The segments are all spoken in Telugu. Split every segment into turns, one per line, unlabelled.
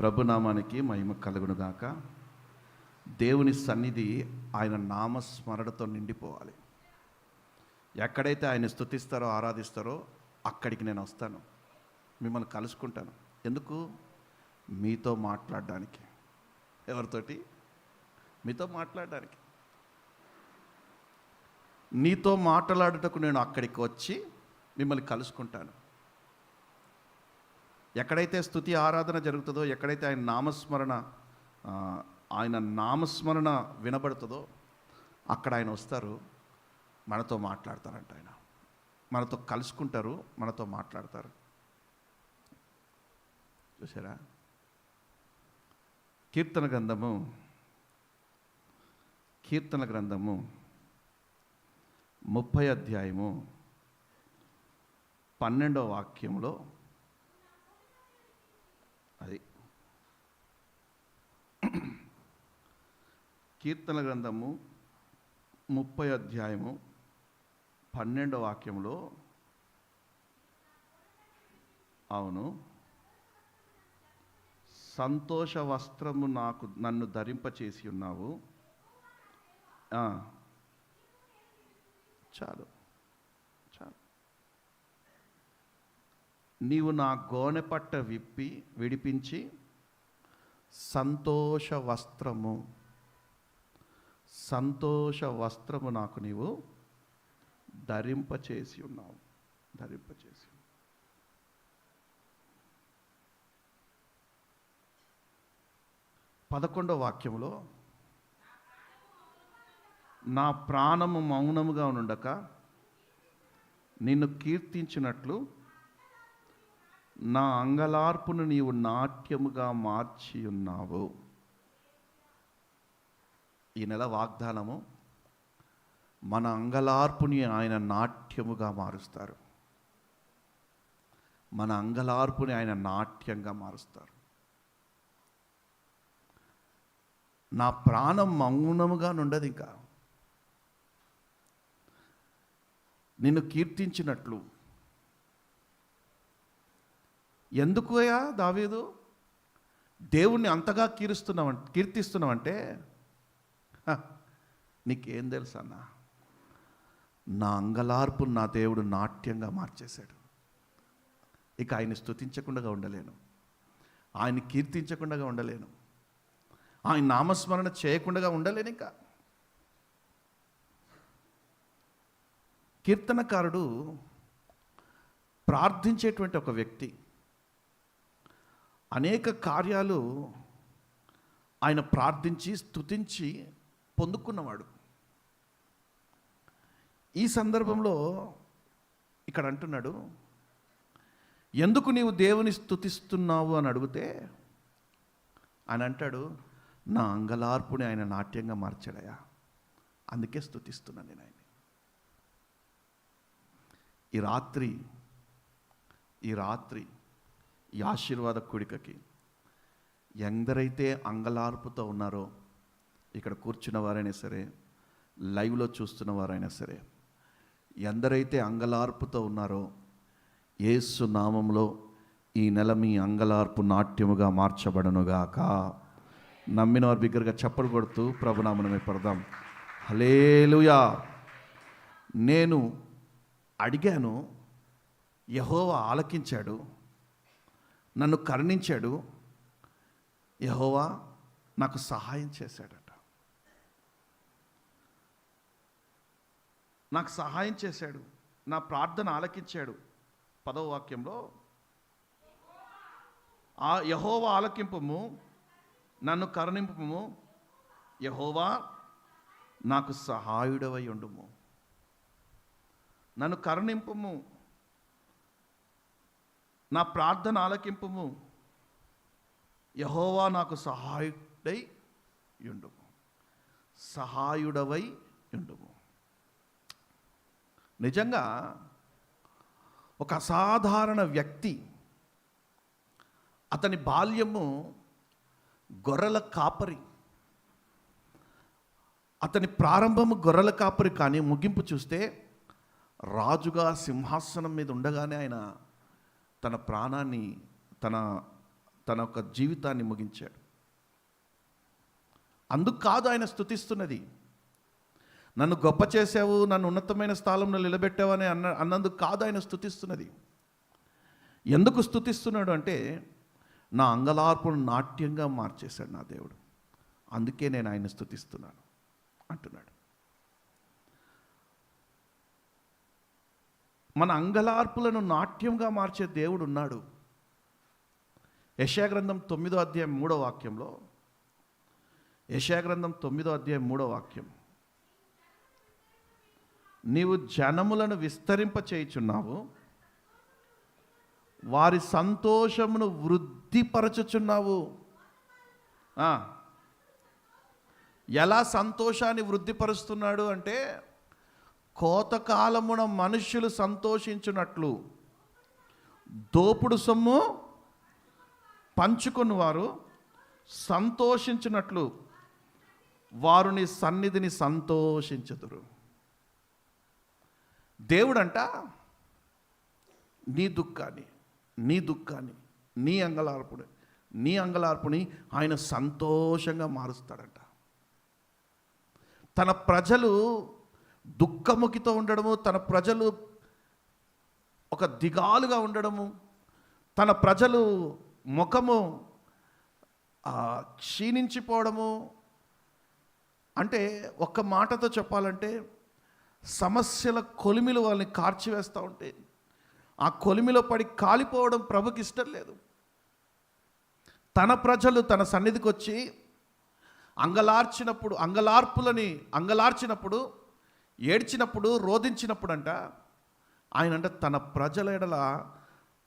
ప్రభునామానికి మహిమ కలుగునుగాక. దేవుని సన్నిధి ఆయన నామస్మరణతో నిండిపోవాలి. ఎక్కడైతే ఆయన స్తుతిస్తారో ఆరాధిస్తారో అక్కడికి నేను వస్తాను, మిమ్మల్ని కలుసుకుంటాను. ఎందుకు? మీతో మాట్లాడడానికి. ఎవరితోటి? మీతో మాట్లాడడానికి. నీతో మాట్లాడుటకు నేను అక్కడికి వచ్చి మిమ్మల్ని కలుసుకుంటాను. ఎక్కడైతే స్తుతి ఆరాధన జరుగుతుందో, ఎక్కడైతే ఆయన నామస్మరణ వినబడుతుందో అక్కడ ఆయన వస్తారు, మనతో మాట్లాడతారంట. ఆయన మనతో కలుసుకుంటారు, మనతో మాట్లాడతారు. చూసారా? కీర్తన గ్రంథము 30 అధ్యాయము 12వ వాక్యంలో అది కీర్తన గ్రంథము 30 అధ్యాయము 12వ వాక్యంలో, అవును, సంతోష వస్త్రము నన్ను ధరింపచేసి ఉన్నావు. చాలు, నీవు నా గోనె పట్ట విడిపించి సంతోష వస్త్రము నాకు నీవు ధరింపచేసి ఉన్నావు. 11వ వాక్యంలో, నా ప్రాణము మౌనముగా నుండక నిన్ను కీర్తించినట్లు నా అంగలార్పును నీవు నాట్యముగా మార్చి ఉన్నావు. ఈ నెల వాగ్దానము, మన అంగలార్పుని ఆయన నాట్యముగా మారుస్తారు. మన అంగలార్పుని ఆయన నాట్యంగా మారుస్తారు. నా ప్రాణం మౌనముగా నుండదు, ఇంకా నిన్ను కీర్తించినట్లు. ఎందుకయ్యా దావీదు దేవుణ్ణి అంతగా కీర్తిస్తున్నావంటే, నీకేం తెలుసు అన్న, నా అంగలార్పు నా దేవుడు నాట్యంగా మార్చేశాడు. ఇక ఆయన్ని స్తుతించకుండా ఉండలేను, ఆయన్ని కీర్తించకుండా ఉండలేను, ఆయన నామస్మరణ చేయకుండా ఉండలేను. ఇంకా కీర్తనకారుడు ప్రార్థించేటువంటి ఒక వ్యక్తి. అనేక కార్యాలు ఆయన ప్రార్థించి స్తుతించి పొందుకున్నవాడు. ఈ సందర్భంలో ఇక్కడ అంటున్నాడు, ఎందుకు నీవు దేవుని స్తుతిస్తున్నావు అని అడిగితే ఆయన అంటాడు, నా అంగలార్పుని ఆయన నాట్యంగా మార్చాడయా, అందుకే స్తుతిస్తున్నాను నేను ఆయన. ఈ రాత్రి ఈ ఆశీర్వాద కూడికకి ఎందరైతే అంగలార్పుతో ఉన్నారో, ఇక్కడ కూర్చున్న వారైనా సరే, లైవ్లో చూస్తున్న వారైనా సరే, ఎందరైతే అంగలార్పుతో ఉన్నారో, యేసు నామంలో ఈ నెల మీ అంగలార్పు నాట్యముగా మార్చబడనుగాక. నమ్మిన వారి బిగ్గరగా చప్పలు కొడుతూ ప్రభునామమున పడదాం. హల్లెలూయా. నేను అడిగాను, యెహోవా ఆలకించాడు, నన్ను కరుణించాడు, యెహోవా నాకు సహాయం చేశాడట. నాకు సహాయం చేశాడు, నా ప్రార్థన ఆలకించాడు. 10వ వాక్యంలో, ఆ యెహోవా ఆలకింపుము, నన్ను కరుణింపుము, యెహోవా నాకు సహాయుడవై ఉండుము. నన్ను కరుణింపుము, నా ప్రార్థన ఆలకింపుము, యెహోవా నాకు సహాయుడవై ఉండుము. నిజంగా ఒక అసాధారణ వ్యక్తి. అతని బాల్యము గొర్రెల కాపరి. అతని ప్రారంభము గొర్రెల కాపరి, కానీ ముగింపు చూస్తే రాజుగా సింహాసనం మీద ఉండగానే ఆయన తన ప్రాణాన్ని, తన తన యొక్క జీవితాన్ని ముగించాడు. అందుకు కాదు ఆయన స్తుతిస్తున్నది. నన్ను గొప్ప చేసావు, నన్ను ఉన్నతమైన స్థానంలో నిలబెట్టావు అని అన్నందుకు కాదు ఆయన స్తుతిస్తున్నది. ఎందుకు స్తుతిస్తున్నాడు అంటే, నా అంగలార్పును నాట్యంగా మార్చేశాడు నా దేవుడు, అందుకే నేను ఆయన స్తుతిస్తున్నాను అంటున్నాడు. మన అంగలార్పులను నాట్యంగా మార్చే దేవుడు ఉన్నాడు. యెషయా గ్రంథం 9వ అధ్యాయం 3వ వాక్యంలో, యెషయా గ్రంథం 9వ అధ్యాయం 3వ వాక్యం, నీవు జనములను విస్తరింప చేయుచున్నావు, వారి సంతోషమును వృద్ధిపరచుచున్నావు. ఎలా సంతోషాన్ని వృద్ధిపరుస్తున్నాడు అంటే, కోతకాలమున మనుష్యులు సంతోషించున్నట్లు, దోపుడు సొమ్ము పంచుకుని వారు సంతోషించినట్లు వారు నీ సన్నిధిని సంతోషించుదురు. దేవుడంట నీ దుఃఖాన్ని, నీ అంగలార్పుని ఆయన సంతోషంగా మారుస్తాడంట. తన ప్రజలు దుఃఖముఖితో ఉండడము, తన ప్రజలు ఒక దిగాలుగా ఉండడము, తన ప్రజలు ముఖము క్షీణించిపోవడము అంటే, ఒక్క మాటతో చెప్పాలంటే సమస్యల కొలిమిలు వాళ్ళని కార్చివేస్తూ ఉంటే ఆ కొలిమిలో పడి కాలిపోవడం ప్రభుకి ఇష్టం లేదు. తన ప్రజలు తన సన్నిధికి వచ్చి అంగలార్చినప్పుడు ఏడ్చినప్పుడు రోధించినప్పుడు అంట, ఆయన అంటే తన ప్రజల ఎడల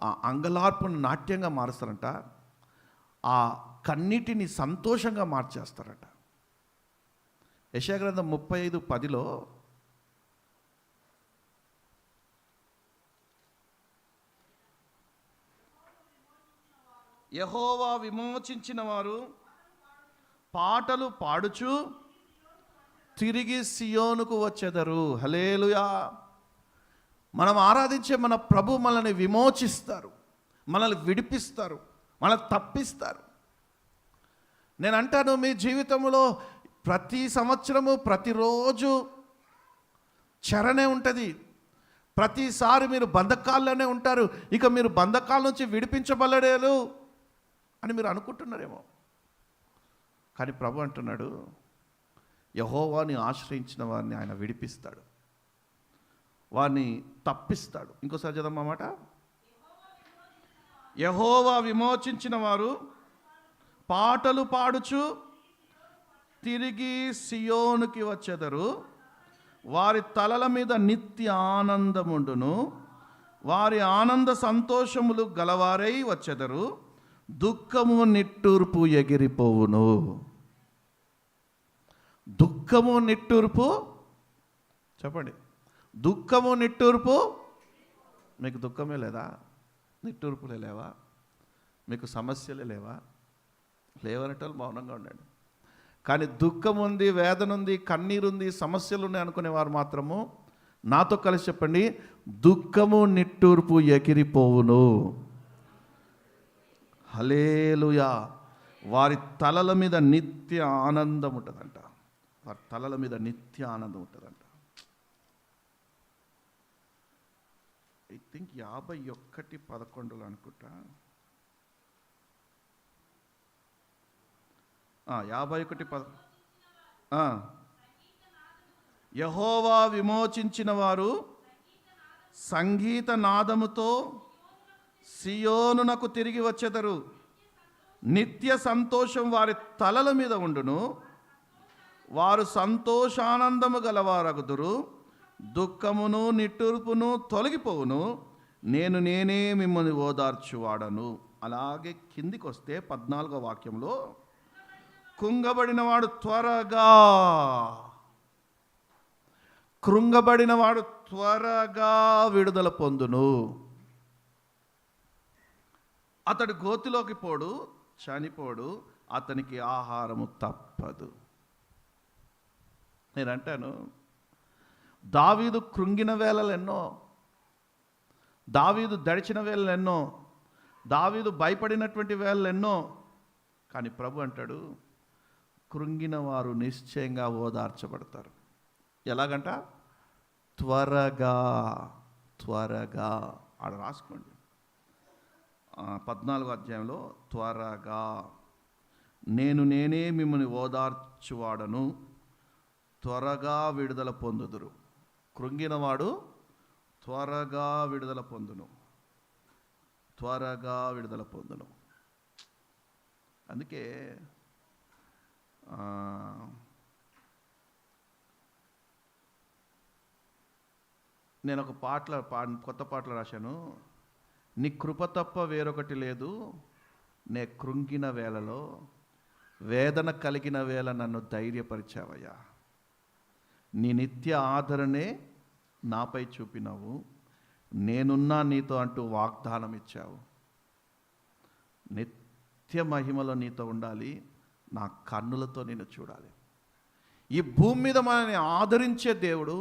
ఆ అంగలార్పును నాట్యంగా మారుస్తారంట, ఆ కన్నిటిని సంతోషంగా మార్చేస్తారట. యెషయా గ్రంథం 35:10లో, యెహోవా విమోచించిన వారు పాటలు పాడుచు తిరిగి సియోనుకు వచ్చెదరు. హల్లెలూయా. మనం ఆరాధించే మన ప్రభు మనల్ని విమోచిస్తారు, మనల్ని విడిపిస్తారు, మనల్ని తప్పిస్తారు. నేను అంటాను, మీ జీవితంలో ప్రతి సంవత్సరము ప్రతిరోజు చరణే ఉంటుంది. ప్రతిసారి మీరు బంధకాల్లోనే ఉంటారు. ఇక మీరు బంధకాల నుంచి విడిపించబడలేరు అని మీరు అనుకుంటున్నారేమో. కానీ ప్రభు అంటున్నాడు, యెహోవాని ఆశ్రయించిన వారిని ఆయన విడిపిస్తాడు, వారిని తప్పిస్తాడు. ఇంకోసారి చదవమ్మా మాట. యెహోవా విమోచించిన వారు పాటలు పాడుచు తిరిగి సియోనుకి వచ్చెదరు, వారి తలల మీద నిత్య ఆనందముండును, వారి ఆనంద సంతోషములు గలవారై వచ్చెదరు, దుఃఖము నిట్టూర్పు ఎగిరిపోవును. దుఃఖము నిట్టూర్పు, చెప్పండి, దుఃఖము నిట్టూర్పు. మీకు దుఃఖమే లేదా? నిట్టూర్పులే లేవా? మీకు సమస్యలే లేవా? లేవనటోళ్ళు మౌనంగా ఉండండి. కానీ దుఃఖం ఉంది, వేదన ఉంది, కన్నీరుంది, సమస్యలు ఉన్నాయి అనుకునేవారు మాత్రము నాతో కలిసి చెప్పండి, దుఃఖము నిట్టూర్పు ఎగిరిపోవును. హల్లెలూయా. వారి తలల మీద నిత్య ఆనందం ఉంటుందంట. వారి తలల మీద నిత్య ఆనందం ఉంటుందంట. ఐ థింక్ 51:11 అనుకుంటా. 51:10. యెహోవా విమోచించిన వారు సంగీత నాదముతో సియోనునకు తిరిగి వచ్చెదరు, నిత్య సంతోషం వారి తలల మీద ఉండును, వారు సంతోషానందము గలవారగుదురు, దుఃఖమును నిట్టూర్పును తొలగిపోవును, నేనే మిమ్మల్ని ఓదార్చువాడను. అలాగే కిందికి వస్తే 14వ వాక్యంలో, కృంగబడినవాడు త్వరగా విడుదల పొందును, అతడు గోతిలోకి పోడు, చనిపోడు, అతనికి ఆహారము తప్పదు. నేను అంటాను, దావీదు కృంగిన వేళలు ఎన్నో, దావీదు దడిచిన వేళలు ఎన్నో, దావీదు భయపడినటువంటి వేళలు ఎన్నో, కానీ ప్రభు అంటాడు, కృంగిన వారు నిశ్చయంగా ఓదార్చబడతారు. ఎలాగంట? త్వరగా. త్వరగా ఆడ రాసుకోండి, 14వ అధ్యాయంలో, త్వరగా నేనే మిమ్మల్ని ఓదార్చువాడను, త్వరగా విడుదల పొందుదురు. కృంగినవాడు త్వరగా విడుదల పొందును, త్వరగా విడుదల పొందును. అందుకే నేను ఒక కొత్త పాటలు రాశాను. నీ కృప తప్ప వేరొకటి లేదు, నే కృంగిన వేళలో, వేదన కలిగిన వేళ నన్ను ధైర్యపరిచావయ్యా. నీ నిత్య ఆదరణే నాపై చూపినావు, నేనున్నా నీతో అంటూ వాగ్దానం ఇచ్చావు. నిత్య మహిమలో నీతో ఉండాలి, నా కన్నులతో నేను చూడాలి. ఈ భూమి మీద మనల్ని ఆదరించే దేవుడు,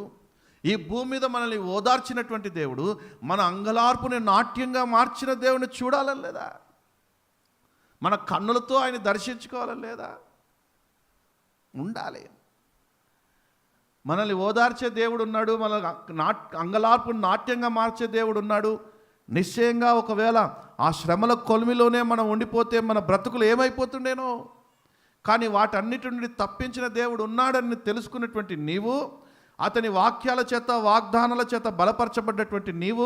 ఈ భూమి మీద మనల్ని ఓదార్చినటువంటి దేవుడు, మన అంగలార్పుని నాట్యంగా మార్చిన దేవుని చూడాలని లేదా? మన కన్నులతో ఆయన దర్శించుకోవాలని లేదా? ఉండాలి. మనల్ని ఓదార్చే దేవుడు ఉన్నాడు, మన అంగలార్పుని నాట్యంగా మార్చే దేవుడు ఉన్నాడు. నిశ్చయంగా ఒకవేళ ఆ శ్రమల కొలిమిలోనే మనం ఉండిపోతే మన బ్రతుకులు ఏమైపోతుండేనో. కానీ వాటన్నిటి నుండి తప్పించిన దేవుడు ఉన్నాడని తెలుసుకున్నటువంటి నీవు, అతని వాక్యాల చేత వాగ్దానాల చేత బలపరచబడ్డటువంటి నీవు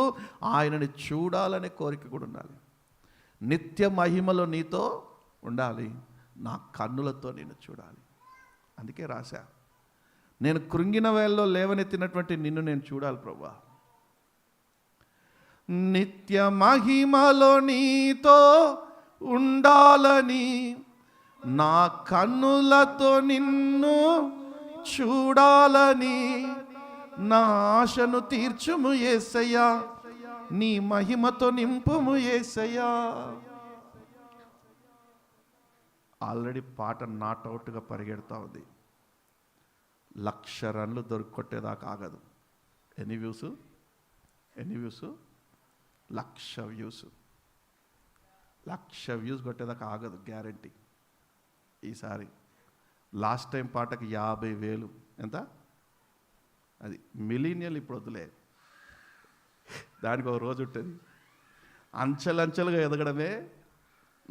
ఆయనని చూడాలనే కోరిక కూడా ఉండాలి. నిత్య మహిమలో నీతో ఉండాలి, నా కన్నులతో నేను చూడాలి. అందుకే రాశా, నేను కృంగిన వేళలో లేవనెత్తినటువంటి నిన్ను నేను చూడాలి ప్రభువా. నిత్య మహిమలో నీతో ఉండాలని, నా కన్నులతో నిన్ను చూడాలని, నా ఆశను తీర్చుము యేసయ్యా, నీ మహిమతో నింపుము యేసయ్యా. ఆల్రెడీ పాట నాట్ అవుట్గా పరిగెడతా ఉంది. 1,00,000 రన్లు కొట్టేదాకా ఆగదు. ఎన్ని వ్యూస్? 1,00,000 వ్యూస్. 1,00,000 వ్యూస్ కొట్టేదాకా ఆగదు, గ్యారంటీ. ఈసారి లాస్ట్ టైం పాటకి 50,000. ఎంత? అది మిలీనియల్. ఇప్పుడు వద్దులే, దానికి ఒక రోజు ఉంటుంది. అంచెలంచెలుగా ఎదగడమే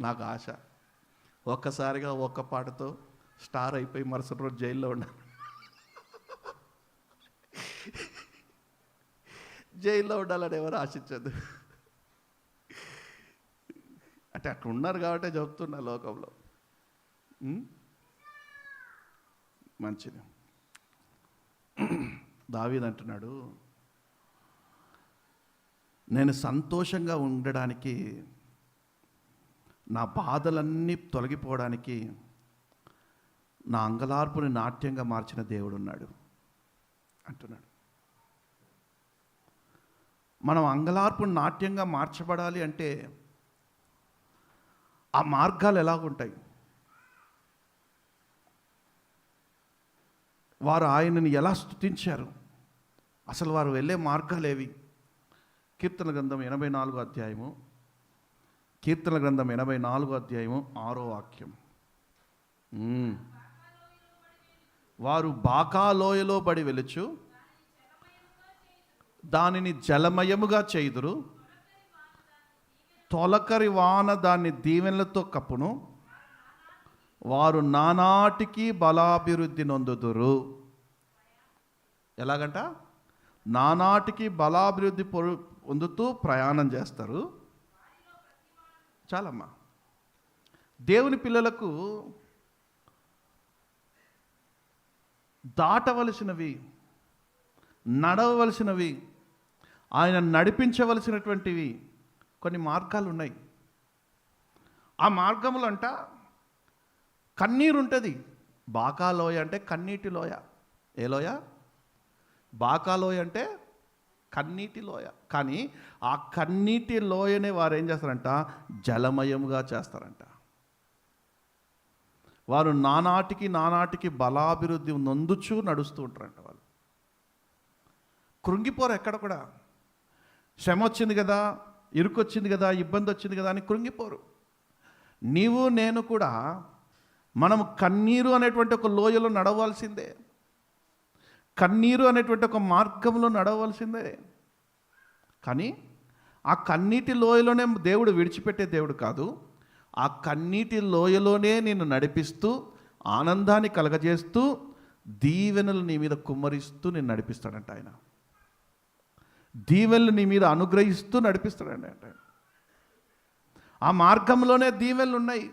నాకు ఆశ. ఒక్కసారిగా ఒక్క పాటతో స్టార్ అయిపోయి మరుసటి రోజు జైల్లో ఉన్నాను. జైల్లో ఉండాలని ఎవరు ఆశించదు. అంటే అక్కడ ఉన్నారు కాబట్టి చెప్తున్నా లోకంలో. మంచిది. దావీదు అంటున్నాడు, నేను సంతోషంగా ఉండడానికి, నా బాధలన్నీ తొలగిపోవడానికి నా అంగలార్పుని నాట్యంగా మార్చిన దేవుడు ఉన్నాడు అంటున్నాడు. మనం అంగలార్పుని నాట్యంగా మార్చబడాలి అంటే ఆ మార్గాలు ఎలాగుంటాయి? వారు ఆయనని ఎలా స్తుతించారు? అసలు వారు వెళ్ళే మార్గాలు ఏవి? కీర్తన గ్రంథం 84వ అధ్యాయము, కీర్తన గ్రంథం 84వ అధ్యాయము 6వ వాక్యం. వారు బాకాలోయలో పడి వెలుచు దానిని జలమయముగా చేయుదురు, తొలకరి వాన దాన్ని దీవెనలతో కప్పును, వారు నానాటికి బలాభివృద్ధి నొందుదురు. ఎలాగంట? నానాటికి బలాభివృద్ధి పొందుతూ ప్రయాణం చేస్తారు. చాలమ్మా. దేవుని పిల్లలకు దాటవలసినవి, నడవలసినవి, ఆయన నడిపించవలసినటువంటివి కొన్ని మార్గాలు ఉన్నాయి. ఆ మార్గములు అంట కన్నీరు ఉంటుంది. బాకాలోయ అంటే కన్నీటి లోయ. ఏ లోయ? బాకాలోయ అంటే కన్నీటి లోయ. కానీ ఆ కన్నీటి లోయనే వారు ఏం చేస్తారంట? జలమయముగా చేస్తారంట. వారు నానాటికి బలాభివృద్ధి నొందుచూ నడుస్తూ ఉంటారంట. వాళ్ళు కృంగిపోరు ఎక్కడ కూడా. శ్రమ వచ్చింది కదా, ఇరుకొచ్చింది కదా, ఇబ్బంది వచ్చింది కదా అని కృంగిపోరు. నీవు నేను కూడా మనం కన్నీరు అనేటువంటి ఒక లోయలో నడవలసిందే, కన్నీరు అనేటువంటి ఒక మార్గంలో నడవలసిందే. కానీ ఆ కన్నీటి లోయలోనే దేవుడు విడిచిపెట్టే దేవుడు కాదు. ఆ కన్నీటి లోయలోనే నిన్ను నడిపిస్తూ, ఆనందాన్ని కలగజేస్తూ, దీవెనలు నీ మీద కుమ్మరిస్తూ నేను నడిపిస్తాడంట ఆయన. దీవెనలు నీ మీద అనుగ్రహిస్తూ నడిపిస్తాడండి అంటే. ఆ మార్గంలోనే దీవెనలు ఉన్నాయి,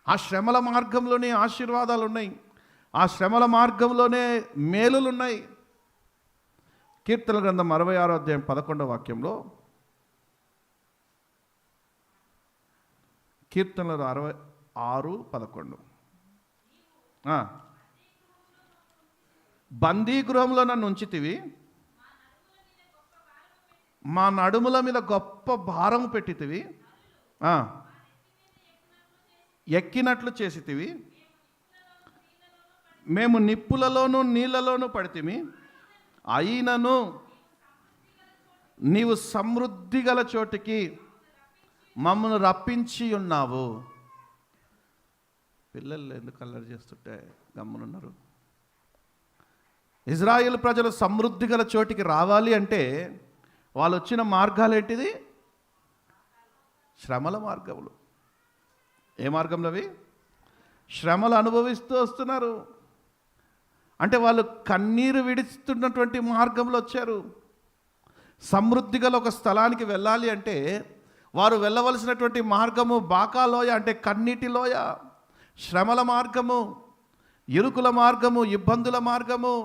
ఆ శ్రమల మార్గంలోనే ఆశీర్వాదాలు ఉన్నాయి, ఆ శ్రమల మార్గంలోనే మేలులు ఉన్నాయి. కీర్తనల గ్రంథం 66వ అధ్యాయం 11వ వాక్యంలో, కీర్తనలు 66:11, బందీ గృహంలో నన్ను ఉంచితివి, మా నడుముల మీద గొప్ప భారము పెట్టితివి, ఎక్కినట్లు చేసితివి, మేము నిప్పులలోనూ నీళ్ళలోనూ పడితిమి, అయినను నీవు సమృద్ధి గల చోటికి మమ్మల్ని రప్పించి ఉన్నావు. పిల్లలు ఎందుకు అల్లరి చేస్తుంటే గమ్మునున్నారు? ఇజ్రాయేల్ ప్రజలు సమృద్ధి గల చోటికి రావాలి అంటే వాళ్ళు వచ్చిన మార్గాలు ఏంటిది? శ్రమల మార్గములు. ఏ మార్గంలో అవి? శ్రమలు అనుభవిస్తూ వస్తున్నారు. అంటే వాళ్ళు కన్నీరు విడుస్తున్నటువంటి మార్గంలో వచ్చారు. సమృద్ధి గల ఒక స్థలానికి వెళ్ళాలి అంటే వారు వెళ్ళవలసినటువంటి మార్గము బాకాలోయ, అంటే కన్నీటి లోయ, శ్రమల మార్గము, ఇరుకుల మార్గము, ఇబ్బందుల మార్గము.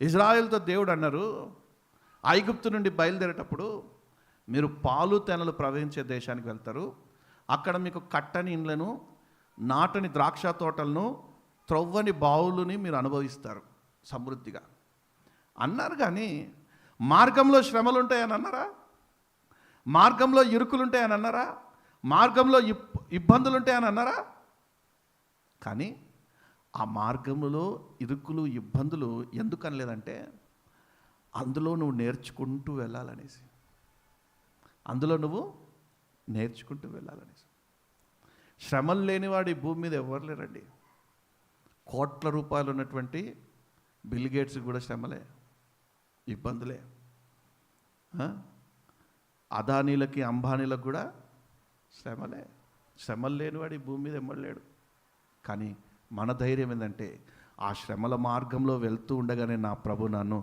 ఇజ్రాయేలుతో దేవుడు అన్నారు, ఐగుప్తు నుండి బయలుదేరేటప్పుడు మీరు పాలు తేనెలు ప్రవహించే దేశానికి వెళ్తారు, అక్కడ మీకు కట్టని ఇండ్లను, నాటని ద్రాక్ష తోటలను, త్రవ్వని బావులని మీరు అనుభవిస్తారు సమృద్ధిగా అన్నారు. కానీ మార్గంలో శ్రమలు ఉంటాయని అన్నారా? మార్గంలో ఇరుకులు ఉంటాయని అన్నారా? మార్గంలో ఇబ్బందులు ఉంటాయని అన్నారా? కానీ ఆ మార్గంలో ఇరుకులు, ఇబ్బందులు ఎందుకు అనలేదంటే అందులో నువ్వు నేర్చుకుంటూ వెళ్ళాలనేసి, అందులో నువ్వు నేర్చుకుంటూ వెళ్ళాలనేసి. శ్రమలు లేనివాడు ఈ భూమి మీద ఎవరు లేరండి. కోట్ల రూపాయలు ఉన్నటువంటి బిల్ గేట్స్కి కూడా శ్రమలే, ఇబ్బందులే. అదానీలకి, అంబానీలకు కూడా శ్రమలే. శ్రమలు లేనివాడు ఈ భూమి మీద ఎమ్మడలేడు. కానీ మన ధైర్యం ఏంటంటే ఆ శ్రమల మార్గంలో వెళ్తూ ఉండగానే నా ప్రభు నన్ను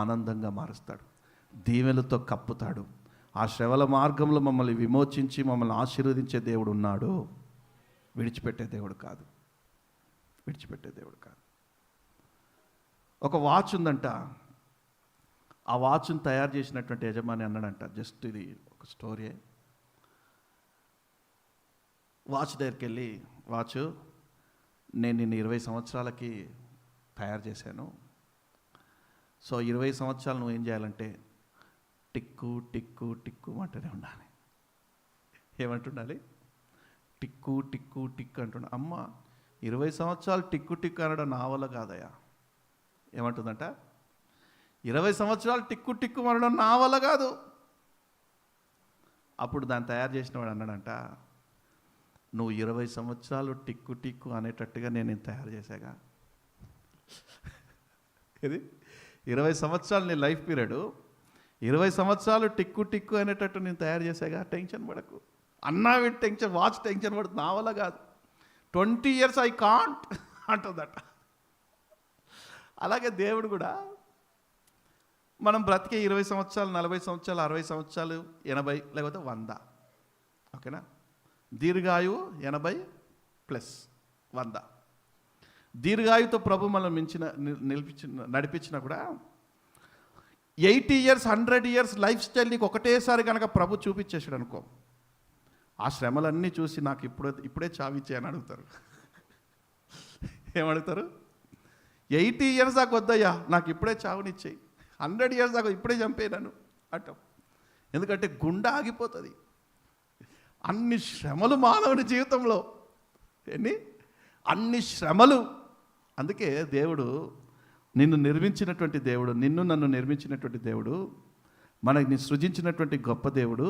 ఆనందంగా మారుస్తాడు, దీవెనలతో కప్పుతాడు. ఆ శ్రమల మార్గంలో మమ్మల్ని విమోచించి మమ్మల్ని ఆశీర్వదించే దేవుడు ఉన్నాడు. విడిచిపెట్టే దేవుడు కాదు, విడిచిపెట్టే దేవుడు కాదు. ఒక వాచ్ ఉందంట, ఆ వాచ్ను తయారు చేసినటువంటి యజమాని అన్నాడంట, జస్ట్ ఇది ఒక స్టోరీ. వాచ్ దగ్గరికి వెళ్ళి, వాచ్ నేను నిన్ను 20 సంవత్సరాలకి తయారు చేశాను, సో 20 సంవత్సరాలు నువ్వు ఏం చేయాలంటే టిక్కు టిక్కు టిక్కు అంటూనే ఉండాలి. ఏమంటుండాలి? టిక్కు టిక్కు టిక్కు అంటున్నా. అమ్మ 20 సంవత్సరాలు టిక్కు టిక్కు అనడం నా వల్ల కాదయ్యా. ఏమంటుందంట? 20 సంవత్సరాలు టిక్కు టిక్కు అనడం నా వల్ల కాదు. అప్పుడు దాన్ని తయారు చేసిన వాడు అన్నాడంట, నువ్వు 20 సంవత్సరాలు టిక్కు టిక్కు అనేటట్టుగా నేను తయారు చేశాగా. ఇది 20 సంవత్సరాలు నీ లైఫ్ పీరియడ్, 20 సంవత్సరాలు టిక్కు టిక్కు అనేటట్టు నేను తయారు చేశాగా, టెన్షన్ పడకు అన్నా. టెన్షన్, వాచ్ టెన్షన్ పడుతుంది, నా వల్ల కాదు. 20 years ఐ కాంట్ అంటుందట. అలాగే దేవుడు కూడా మనం బ్రతికే 20 సంవత్సరాలు, 40 సంవత్సరాలు, 60 సంవత్సరాలు, 80 లేకపోతే 100, ఓకేనా? దీర్ఘాయువు 80+100. దీర్ఘాయుతో ప్రభు మనం నడిపించిన కూడా 80 years, 100 years లైఫ్ స్టైల్ నీకు ఒకటేసారి కనుక ప్రభు చూపించేసాడు అనుకో, ఆ శ్రమలన్నీ చూసి నాకు ఇప్పుడే చావిచ్చే అని అడుగుతారు. ఏమడుగుతారు? 80 years దాకా వద్దయ్యా, నాకు ఇప్పుడే చావునిచ్చేయి. 100 years దాకా ఇప్పుడే చంపేయను అంటాం. ఎందుకంటే గుండె ఆగిపోతుంది. అన్ని శ్రమలు మానవుని జీవితంలో, అన్ని శ్రమలు. అందుకే దేవుడు నిన్ను నిర్మించినటువంటి దేవుడు, నిన్ను నన్ను నిర్మించినటువంటి దేవుడు మనకి సృజించినటువంటి గొప్ప దేవుడు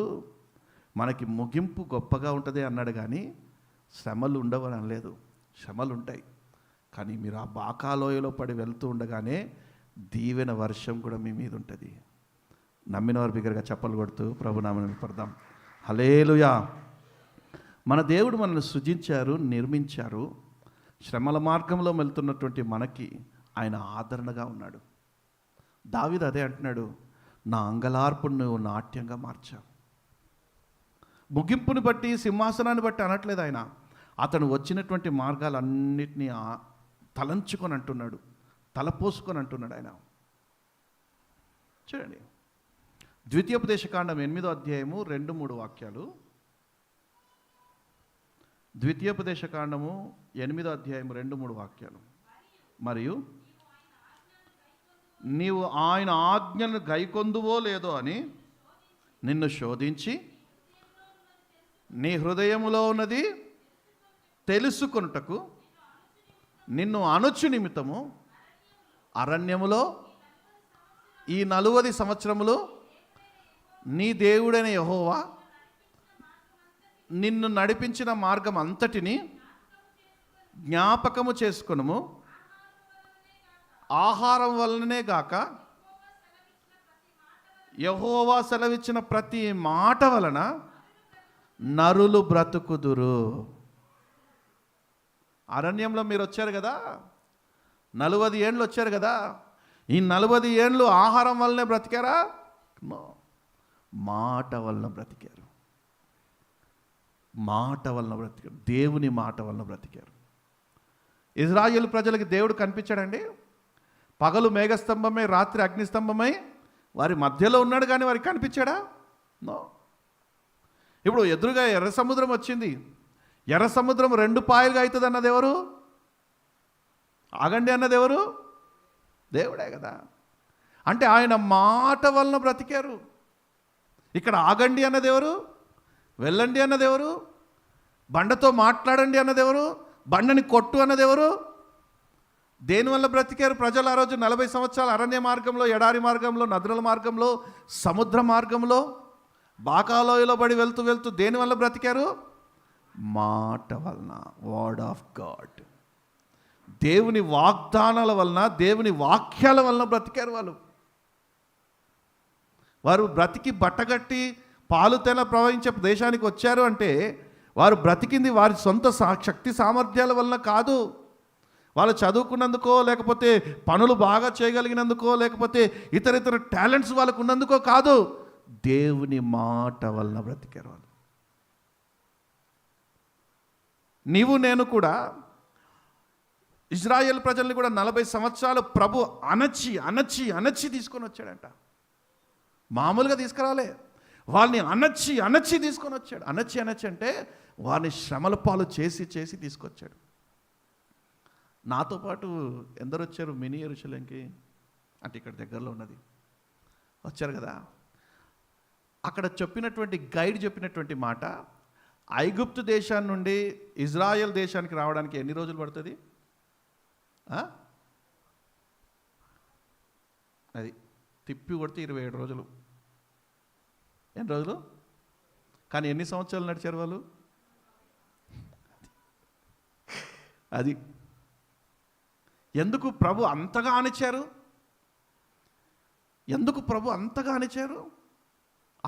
మనకి ముగింపు గొప్పగా ఉంటుంది అన్నాడు, కానీ శ్రమలు ఉండవని అనలేదు. శ్రమలు ఉంటాయి, కానీ మీరు ఆ బాకాలోయలో పడి వెళ్తూ ఉండగానే దీవెన వర్షం కూడా మీ మీద ఉంటుంది. నమ్మిన వారు బిగ్గరగా చప్పలు కొడుతూ ప్రభునామమున పడదాం. హల్లెలూయా. మన దేవుడు మనల్ని సృజించారు, నిర్మించారు. శ్రమల మార్గంలో వెళ్తున్నటువంటి మనకి ఆయన ఆదరణగా ఉన్నాడు. దావీదు అదే అంటున్నాడు, నా అంగలార్పును నువ్వు నాట్యంగా మార్చావు. ముగింపుని బట్టి, సింహాసనాన్ని బట్టి అనట్లేదు ఆయన. అతను వచ్చినటువంటి మార్గాలన్నిటినీ తలంచుకొని అంటున్నాడు, తలపోసుకొని అంటున్నాడు ఆయన. చూడండి, ద్వితీయోపదేశకాండం 8వ అధ్యాయము 2-3 వాక్యాలు. ద్వితీయోపదేశకాండము 8వ అధ్యాయము 2-3 వాక్యాలు. మరియు నీవు ఆయన ఆజ్ఞను గైకొందువో లేదో అని నిన్ను శోధించి నీ హృదయములో ఉన్నది తెలుసుకొనుటకు నిన్ను అనుచు నిమిత్తము అరణ్యములో ఈ 40 సంవత్సరములు నీ దేవుడైన యెహోవా నిన్ను నడిపించిన మార్గం అంతటిని జ్ఞాపకము చేసుకొనుము. ఆహారం వలననే గాక యెహోవా సెలవిచ్చిన ప్రతి మాట వలన నరులు బ్రతుకుదురు. అరణ్యంలో మీరు వచ్చారు కదా, 40 ఏండ్లు వచ్చారు కదా, ఈ 40 ఏండ్లు ఆహారం వల్లనే బ్రతికారా? మాట వలన బ్రతికారు. మాట వలన బ్రతికారు, దేవుని మాట వలన బ్రతికారు. ఇజ్రాయేలు ప్రజలకి దేవుడు కనిపించాడండి. పగలు మేఘస్తంభమై, రాత్రి అగ్నిస్తంభమై వారి మధ్యలో ఉన్నాడు, కానీ వారికి కనిపించాడా? నో. ఇప్పుడు ఎదురుగా ఎర్ర సముద్రం వచ్చింది. ఎర్ర సముద్రం 2 పాయలుగా అవుతుంది అన్నది ఎవరు? ఆగండి అన్నది ఎవరు? దేవుడే కదా. అంటే ఆయన మాట వలన బ్రతికారు. ఇక్కడ ఆగండి అన్నది ఎవరు? వెళ్ళండి అన్నది ఎవరు? బండతో మాట్లాడండి అన్నది ఎవరు? బండని కొట్టు అన్నది ఎవరు? దేనివల్ల బ్రతికారు ప్రజలు ఆ రోజు? 40 సంవత్సరాలు అరణ్య మార్గంలో, ఎడారి మార్గంలో, నదుల మార్గంలో, సముద్ర మార్గంలో, బాకాలోయలో పడి వెళ్తూ వెళ్తూ దేనివల్ల బ్రతికారు? మాట వలన, వర్డ్ ఆఫ్ గాడ్. దేవుని వాగ్దానాల వలన, దేవుని వాక్యాల వలన బ్రతికారు వాళ్ళు. వారు బ్రతికి బట్టగట్టి పాలు తేనె ప్రవహించే దేశానికి వచ్చారు అంటే వారు బ్రతికింది వారి సొంత శక్తి సామర్థ్యాల వలన కాదు. వాళ్ళు చదువుకున్నందుకో, లేకపోతే పనులు బాగా చేయగలిగినందుకో, లేకపోతే ఇతర టాలెంట్స్ వాళ్ళకు ఉన్నందుకో కాదు. దేవుని మాట వలన బ్రతికారు వాళ్ళు. నీవు నేను కూడా, ఇజ్రాయేల్ ప్రజల్ని కూడా 40 సంవత్సరాలు ప్రభు అణచి అణచి అణచి తీసుకొని వచ్చాడంట. మామూలుగా తీసుకురాలే, వాళ్ళని అణచి అణచి తీసుకొని వచ్చాడు. అణచి అణచి అంటే వారిని శ్రమల పాలు చేసి చేసి తీసుకొచ్చాడు. నాతో పాటు ఎందరు వచ్చారు మినీ యెరూషలేంకి? అంటే ఇక్కడ దగ్గరలో ఉన్నది వచ్చారు కదా. అక్కడ చెప్పినటువంటి గైడ్ చెప్పినటువంటి మాట, ఐగుప్తు దేశాన్ని నుండి ఇజ్రాయెల్ దేశానికి రావడానికి ఎన్ని రోజులు పడుతుంది? అది తిప్పి కొడితే 27 రోజులు. ఎన్ని రోజులు? కానీ ఎన్ని సంవత్సరాలు నడిచారు వాళ్ళు? అది ఎందుకు ప్రభు అంతగా అణిచారు? ఎందుకు ప్రభు అంతగా అణిచారు?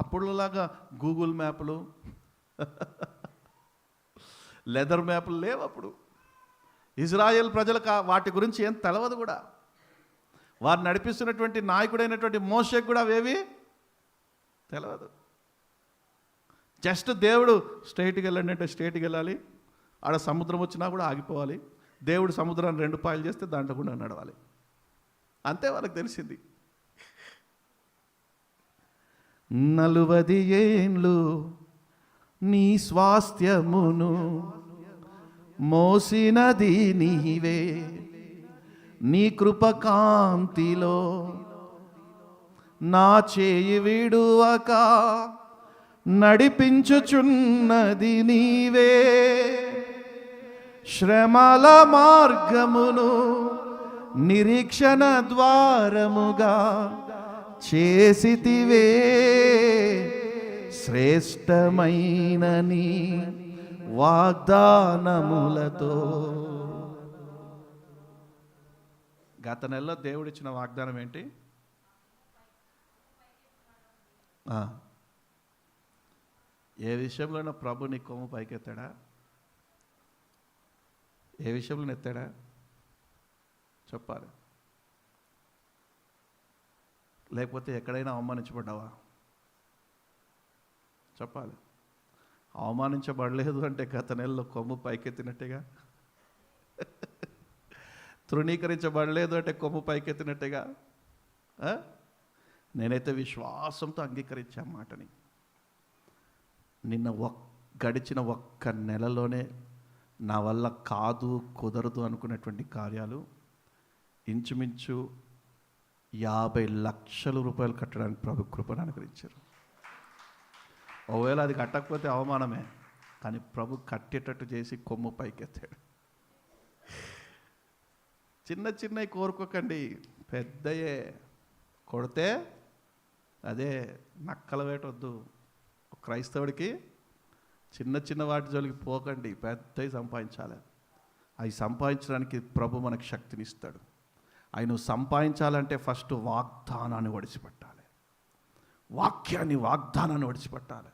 అప్పుడులాగా గూగుల్ మ్యాప్లు, లెదర్ మ్యాప్లు లేవు అప్పుడు. ఇజ్రాయెల్ ప్రజలకు వాటి గురించి ఏం తెలవదు కూడా. వారు నడిపిస్తున్నటువంటి నాయకుడైనటువంటి మోషేకు కూడా అవేవి తెలవదు. జస్ట్ దేవుడు స్ట్రైట్కి వెళ్ళండి అంటే స్ట్రైట్కి వెళ్ళాలి, ఆడ సముద్రం వచ్చినా కూడా ఆగిపోవాలి. దేవుడు సముద్రాన్ని 2 పాయలు చేస్తే దాంట్లో కూడా నడవాలి. అంతే వాళ్ళకి తెలిసింది. 40 ఏండ్లు నీ స్వాస్థ్యమును మోసినది నీవే, నీ కృపకాంతిలో నా చేయి విడువక నడిపించుచున్నది నీవే. శ్రమల మార్గమును నిరీక్షణ ద్వారముగా చేసితివే శ్రేష్టమైన నీ వాగ్దానములతో. గత నెలలో దేవుడిచ్చిన వాగ్దానం ఏంటి? ఏ విషయంలోనైనా ప్రభు నీ కొమ్ము పైకెత్తాడా? ఏ విషయంలో ఎత్తాడా? చెప్పాలి. లేకపోతే ఎక్కడైనా అవమానించబడ్డావా? చెప్పాలి. అవమానించబడలేదు అంటే గత నెలలో కొమ్ము పైకెత్తినట్టేగా. తృణీకరించబడలేదు అంటే కొమ్ము పైకెత్తినట్టేగా. నేనైతే విశ్వాసంతో అంగీకరించా మాటని. నిన్న గడిచిన ఒక్క నెలలోనే నా వల్ల కాదు, కుదరదు అనుకున్నటువంటి కార్యాలు ఇంచుమించు 50 లక్షల రూపాయలు కట్టడానికి ప్రభు కృపను అనుగ్రహించారు. ఒకవేళ అది కట్టకపోతే అవమానమే, కానీ ప్రభు కట్టేటట్టు చేసి కొమ్ము పైకెత్తాడు. చిన్న చిన్నవి కోరుకోకండి, పెద్దయే. కొడితే అదే నక్కల వేటొద్దు. క్రైస్తవుడికి చిన్న చిన్న వాటి జోలికి పోకండి, పెద్దవి సంపాదించాలి. అవి సంపాదించడానికి ప్రభు మనకు శక్తిని ఇస్తాడు. ఆయన సంపాదించాలంటే ఫస్ట్ వాగ్దానాన్ని ఒడిచిపెట్టాలి, వాగ్దానాన్ని ఒడిచిపెట్టాలి.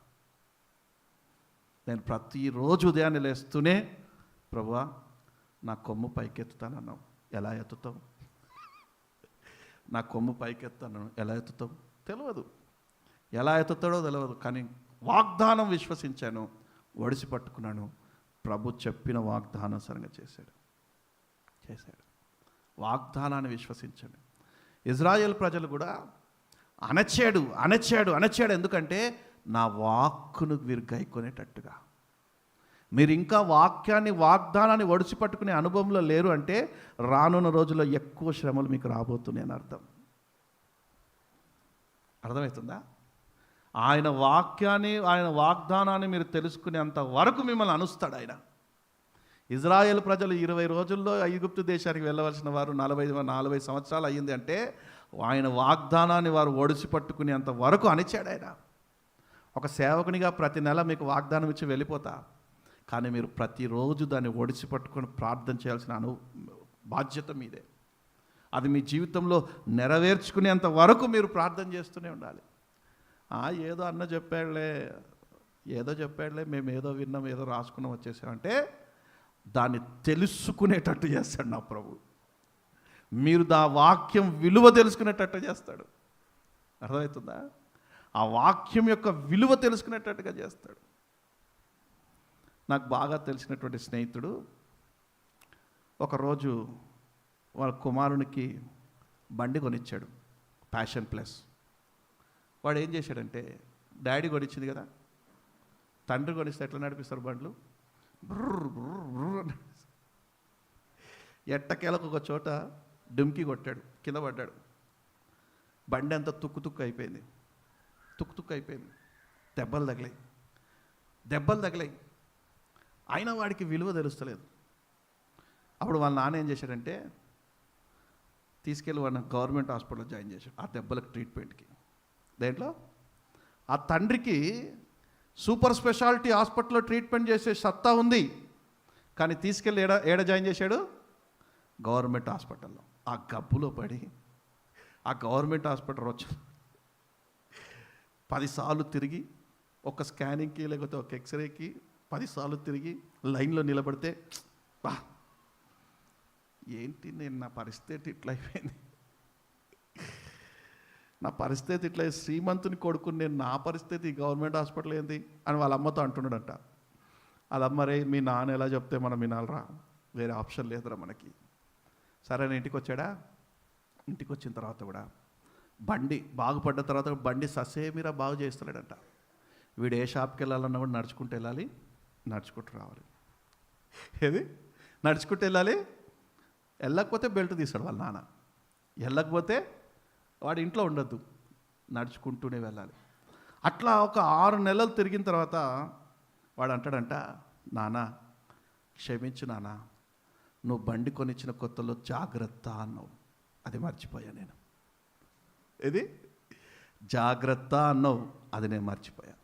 నేను ప్రతిరోజు ఉదయాన్నే లేస్తూనే, ప్రభువా నా కొమ్ము పైకెత్తుతానన్నావు, ఎలా ఎత్తుతావు? నా కొమ్ము పైకెత్తాను, ఎలా ఎత్తుతావు తెలియదు, ఎలా ఎత్తుతాడో తెలియదు, కానీ వాగ్దానం విశ్వసించాను, ఒడిసి పట్టుకున్నాను. ప్రభు చెప్పిన వాగ్దానానుసారంగా చేశాడు. వాగ్దానాన్ని విశ్వసించండి. ఇజ్రాయేల్ ప్రజలు కూడా అణచాడు. ఎందుకంటే నా వాక్కును వీరు గైకొనేటట్టుగా. మీరు ఇంకా వాగ్దానాన్ని ఒడిసి పట్టుకునే అనుభవంలో లేరు అంటే రానున్న రోజుల్లో ఎక్కువ శ్రమలు మీకు రాబోతున్నాయని అర్థమవుతుందా? ఆయన వాగ్దానాన్ని మీరు తెలుసుకునేంత వరకు మిమ్మల్ని అనుస్తాడు ఆయన. ఇజ్రాయేల్ ప్రజలు 20 రోజుల్లో ఐగుప్తు దేశానికి వెళ్ళవలసిన వారు 40 సంవత్సరాలు అయ్యింది అంటే ఆయన వాగ్దానాన్ని వారు ఒడిసి పట్టుకునేంత వరకు అణిచాడు ఆయన. ఒక సేవకునిగా ప్రతి నెల మీకు వాగ్దానం ఇచ్చి వెళ్ళిపోతా, కానీ మీరు ప్రతిరోజు దాన్ని ఒడిసి పట్టుకొని ప్రార్థన చేయాల్సిన బాధ్యత మీదే. అది మీ జీవితంలో నెరవేర్చుకునేంత వరకు మీరు ప్రార్థన చేస్తూనే ఉండాలి. ఏదో చెప్పాడులే, మేము ఏదో విన్నాం, ఏదో రాసుకున్నాం, వచ్చేసామంటే దాన్ని తెలుసుకునేటట్టు చేస్తాడు నా ప్రభు. మీరు దా వాక్యం విలువ తెలుసుకునేటట్టు చేస్తాడు. అర్థమవుతుందా? ఆ వాక్యం యొక్క విలువ తెలుసుకునేటట్టుగా చేస్తాడు. నాకు బాగా తెలిసినటువంటి స్నేహితుడు ఒకరోజు వాళ్ళ కుమారునికి బండి కొనిచ్చాడు, ప్యాషన్ ప్లస్. వాడు ఏం చేశాడంటే, డాడీ కొనిచ్చింది కదా, తండ్రి కొనిస్తే ఎట్లా నడిపిస్తారు బండ్లు? ఎట్టకేలకు ఒక చోట డుమ్కి కొట్టాడు, కింద పడ్డాడు. బండి అంతా తుక్కు అయిపోయింది. దెబ్బలు తగిలాయి. అయినా వాడికి విలువ తెలుస్తలేదు. అప్పుడు వాళ్ళ నాన్న ఏం చేశాడంటే తీసుకెళ్ళి వాడిని గవర్నమెంట్ హాస్పిటల్లో జాయిన్ చేశాడు, ఆ దెబ్బలకు ట్రీట్మెంట్కి. దేంట్లో? ఆ తండ్రికి సూపర్ స్పెషాలిటీ హాస్పిటల్లో ట్రీట్మెంట్ చేసే సత్తా ఉంది, కానీ తీసుకెళ్ళి ఏడ జాయిన్ చేశాడు? గవర్నమెంట్ హాస్పిటల్లో. ఆ గబ్బులో పడి ఆ గవర్నమెంట్ హాస్పిటల్ వచ్చి 10 సార్లు తిరిగి, ఒక స్కానింగ్కి లేకపోతే ఒక ఎక్స్రేకి 10 సార్లు తిరిగి లైన్లో నిలబడితే, ఏంటి నా పరిస్థితి ఇట్లా అయిపోయింది, శ్రీమంతుని కొడుకుని నేను, నా పరిస్థితి గవర్నమెంట్ హాస్పిటల్ ఏంది అని వాళ్ళ అమ్మతో అంటున్నాడంట. వాళ్ళమ్మ, రే మీ నాన్న ఎలా చెప్తే మనం వినాలరా, వేరే ఆప్షన్ లేదురా మనకి. సరే ఇంటికి వచ్చాడా? ఇంటికి వచ్చిన తర్వాత కూడా బండి బాగుపడ్డ తర్వాత బండి ససేమిరా బాగు చేస్తలేడంట. వీడు ఏ షాప్కి వెళ్ళాలన్నా కూడా నడుచుకుంటూ వెళ్ళాలి, నడుచుకుంటూ రావాలి. నడుచుకుంటూ వెళ్ళాలి. వెళ్ళకపోతే బెల్ట్ తీస్తాడు వాళ్ళ నాన్న, వెళ్ళకపోతే వాడు ఇంట్లో ఉండద్దు, నడుచుకుంటూనే వెళ్ళాలి. అట్లా ఒక 6 నెలలు తిరిగిన తర్వాత వాడు అంటాడంట, నాన్న క్షమించు నాన్న, నువ్వు బండి కొనిచ్చిన కొత్తలో జాగ్రత్త అన్నావు, అది మర్చిపోయా నేను. జాగ్రత్త అన్నావు, అది నేను మర్చిపోయా.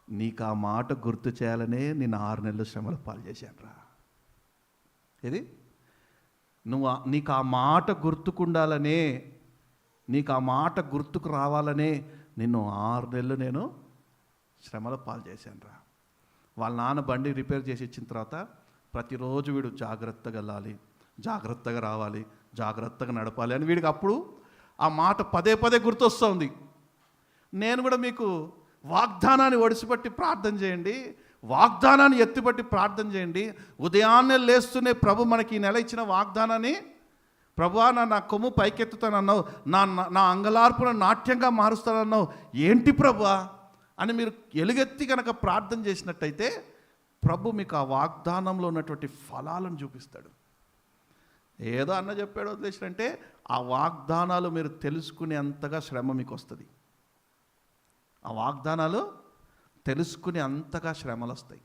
నీకు ఆ మాట గుర్తు చేయాలనే నేను 6 నెలలు శ్రమల పాలు చేశాను రా. ఇది నీకు ఆ మాట గుర్తుకుండాలనే, నీకు ఆ మాట గుర్తుకు రావాలనే నిన్ను 6 నెలలు నేను శ్రమల పాలు చేశాను రా. వాళ్ళ నాన్న బండి రిపేర్ చేసి ఇచ్చిన తర్వాత ప్రతిరోజు వీడు జాగ్రత్తగా వెళ్ళాలి, జాగ్రత్తగా రావాలి, జాగ్రత్తగా నడపాలి అని వీడికి అప్పుడు ఆ మాట పదే పదే గుర్తొస్తుంది. నేను కూడా మీకు వాగ్దానాన్ని ఒడిసిపట్టి ప్రార్థన చేయండి, వాగ్దానాన్ని ఎత్తిపట్టి ప్రార్థన చేయండి. ఉదయాన్నే లేస్తూనే ప్రభు మనకి ఈ నెల ఇచ్చిన వాగ్దానాన్ని, ప్రభువా నా కొమ్ము పైకెత్తుతానన్నావు, నా అంగలార్పున నాట్యంగా మారుస్తానన్నావు, ఏంటి ప్రభువా అని మీరు ఎలుగెత్తి కనుక ప్రార్థన చేసినట్టయితే ప్రభు మీకు ఆ వాగ్దానంలో ఉన్నటువంటి ఫలాలను చూపిస్తాడు. ఏదో అన్న చెప్పాడు వదిలేసినంటే ఆ వాగ్దానాలు మీరు తెలుసుకునేంతగా శ్రమ మీకు వస్తుంది. ఆ వాగ్దానాలు తెలుసుకునే అంతగా శ్రమలు వస్తాయి.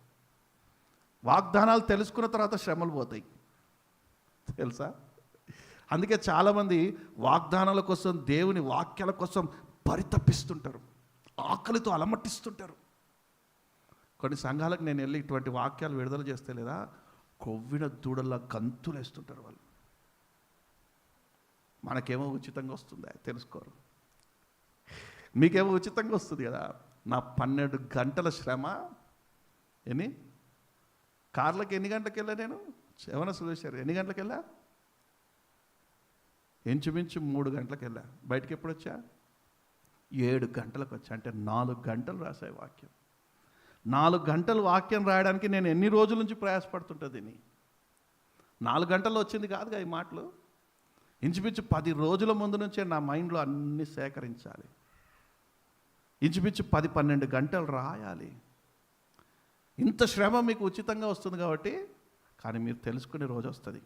వాగ్దానాలు తెలుసుకున్న తర్వాత శ్రమలు పోతాయి, తెలుసా? అందుకే చాలామంది వాగ్దానాల కోసం, దేవుని వాక్యాల కోసం పరితపిస్తుంటారు, ఆకలితో అలమటిస్తుంటారు. కొన్ని సంఘాలకు నేను వెళ్ళి ఇటువంటి వాక్యాలు విడుదల చేస్తే లేదా కొవ్విన దూడల్లా గంతులు వేస్తుంటారు వాళ్ళు. మనకేమో ఉచితంగా వస్తుందా తెలుసుకోరు. మీకేమో ఉచితంగా వస్తుంది కదా. నా 12 గంటల శ్రమ కార్లకి ఎన్ని గంటలకు వెళ్ళా నేను? ఏమన్నా చూసారు ఎన్ని గంటలకు వెళ్ళా? ఇంచుమించు 3 గంటలకు వెళ్ళా. బయటికి ఎప్పుడు వచ్చా? 7 గంటలకు వచ్చా. అంటే 4 గంటలు రాసాయి వాక్యం. 4 గంటలు వాక్యం రాయడానికి నేను ఎన్ని రోజుల నుంచి ప్రయాసపడుతుంటుంది. 4 గంటల్లో వచ్చింది కాదుగా ఈ మాటలు. ఇంచుమించు 10 రోజుల ముందు నుంచే నా మైండ్లో అన్నీ సేకరించాలి. ఇంచుమించు 10-12 గంటలు రాయాలి. ఇంత శ్రమ మీకు ఉచితంగా వస్తుంది కాబట్టి, కానీ మీరు తెలుసుకునే రోజు వస్తుంది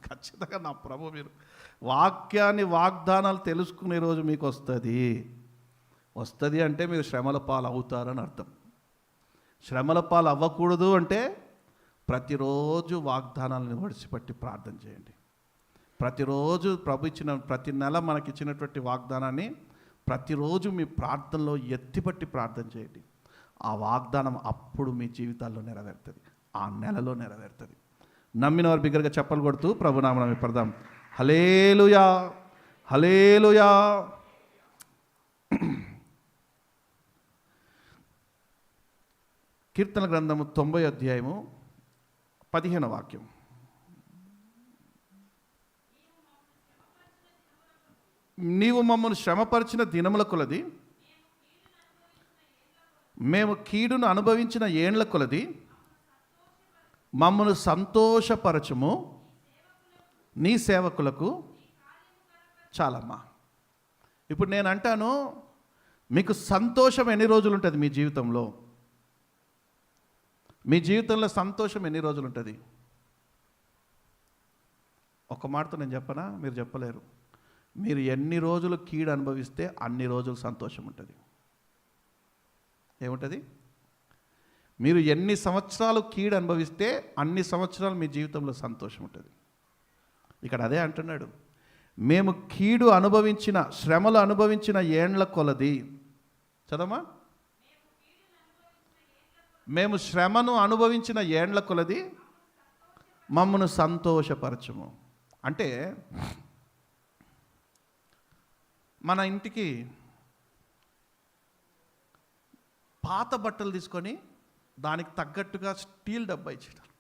ఖచ్చితంగా. నా ప్రభు మీరు వాక్యాన్ని, వాగ్దానాలు తెలుసుకునే రోజు మీకు వస్తుంది అంటే మీరు శ్రమల పాలు అవుతారని అర్థం. శ్రమల పాలు అవ్వకూడదు అంటే ప్రతిరోజు వాగ్దానాలను ఒడిసిపట్టి ప్రార్థన చేయండి. ప్రతిరోజు ప్రభు ఇచ్చిన, ప్రతి నెల మనకి ఇచ్చినటువంటి వాగ్దానాన్ని ప్రతిరోజు మీ ప్రార్థనలో ఎత్తిపట్టి ప్రార్థన చేయండి. ఆ వాగ్దానం అప్పుడు మీ జీవితాల్లో నెరవేరుతుంది, ఆ నెలలో నెరవేరుతుంది. నమ్మిన వారు బిగ్గరగా చప్పలు కొడుతూ ప్రభునామం పడదాం. హల్లెలూయా, హల్లెలూయా. కీర్తన గ్రంథము 90 అధ్యాయము 15వ వాక్యం. నీవు మమ్మల్ని శ్రమపరిచిన దినముల కొలది, మేము కీడును అనుభవించిన ఏండ్ల కొలది మమ్మను సంతోషపరచుము, నీ సేవకులకు చాలమ్మా. ఇప్పుడు నేను అంటాను, మీకు సంతోషం ఎన్ని రోజులు ఉంటుంది మీ జీవితంలో? మీ జీవితంలో సంతోషం ఎన్ని రోజులు ఉంటుంది? ఒక మాటతో నేను చెప్పనా? మీరు చెప్పలేరు. మీరు ఎన్ని రోజులు కీడు అనుభవిస్తే అన్ని రోజులు సంతోషం ఉంటుంది. ఏముంటుంది? మీరు ఎన్ని సంవత్సరాలు కీడు అనుభవిస్తే అన్ని సంవత్సరాలు మీ జీవితంలో సంతోషం ఉంటుంది. ఇక్కడ అదే అంటున్నాడు, మేము కీడు అనుభవించిన, శ్రమలు అనుభవించిన ఏండ్ల కొలది. చదవమా? మేము శ్రమను అనుభవించిన ఏండ్ల కొలది మమ్మను సంతోషపరచము. అంటే మన ఇంటికి పాత బట్టలు తీసుకొని దానికి తగ్గట్టుగా స్టీల్ డబ్బా ఇచ్చేటారు.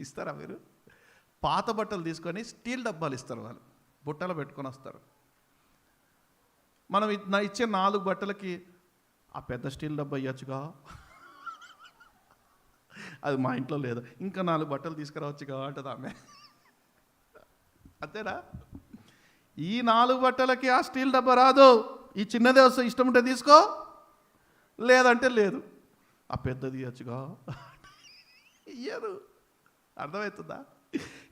ఇస్తారా మీరు? పాత బట్టలు తీసుకొని స్టీల్ డబ్బాలు ఇస్తారు, వాళ్ళు బుట్టలో పెట్టుకొని వస్తారు. మనం ఇచ్చే 4 బట్టలకి ఆ పెద్ద స్టీల్ డబ్బా ఇవ్వచ్చుగా, అది మా ఇంట్లో లేదు, ఇంకా 4 బట్టలు తీసుకురావచ్చుగా అంటది ఆమె. అంతేనా? ఈ 4 బట్టలకి ఆ స్టీల్ డబ్బా రాదు. ఈ చిన్నదే వస్తే ఇష్టం ఉంటే తీసుకో, లేదంటే లేదు. ఆ పెద్దది ఇవ్వచ్చుగా, ఇయ్యరు. అర్థమవుతుందా?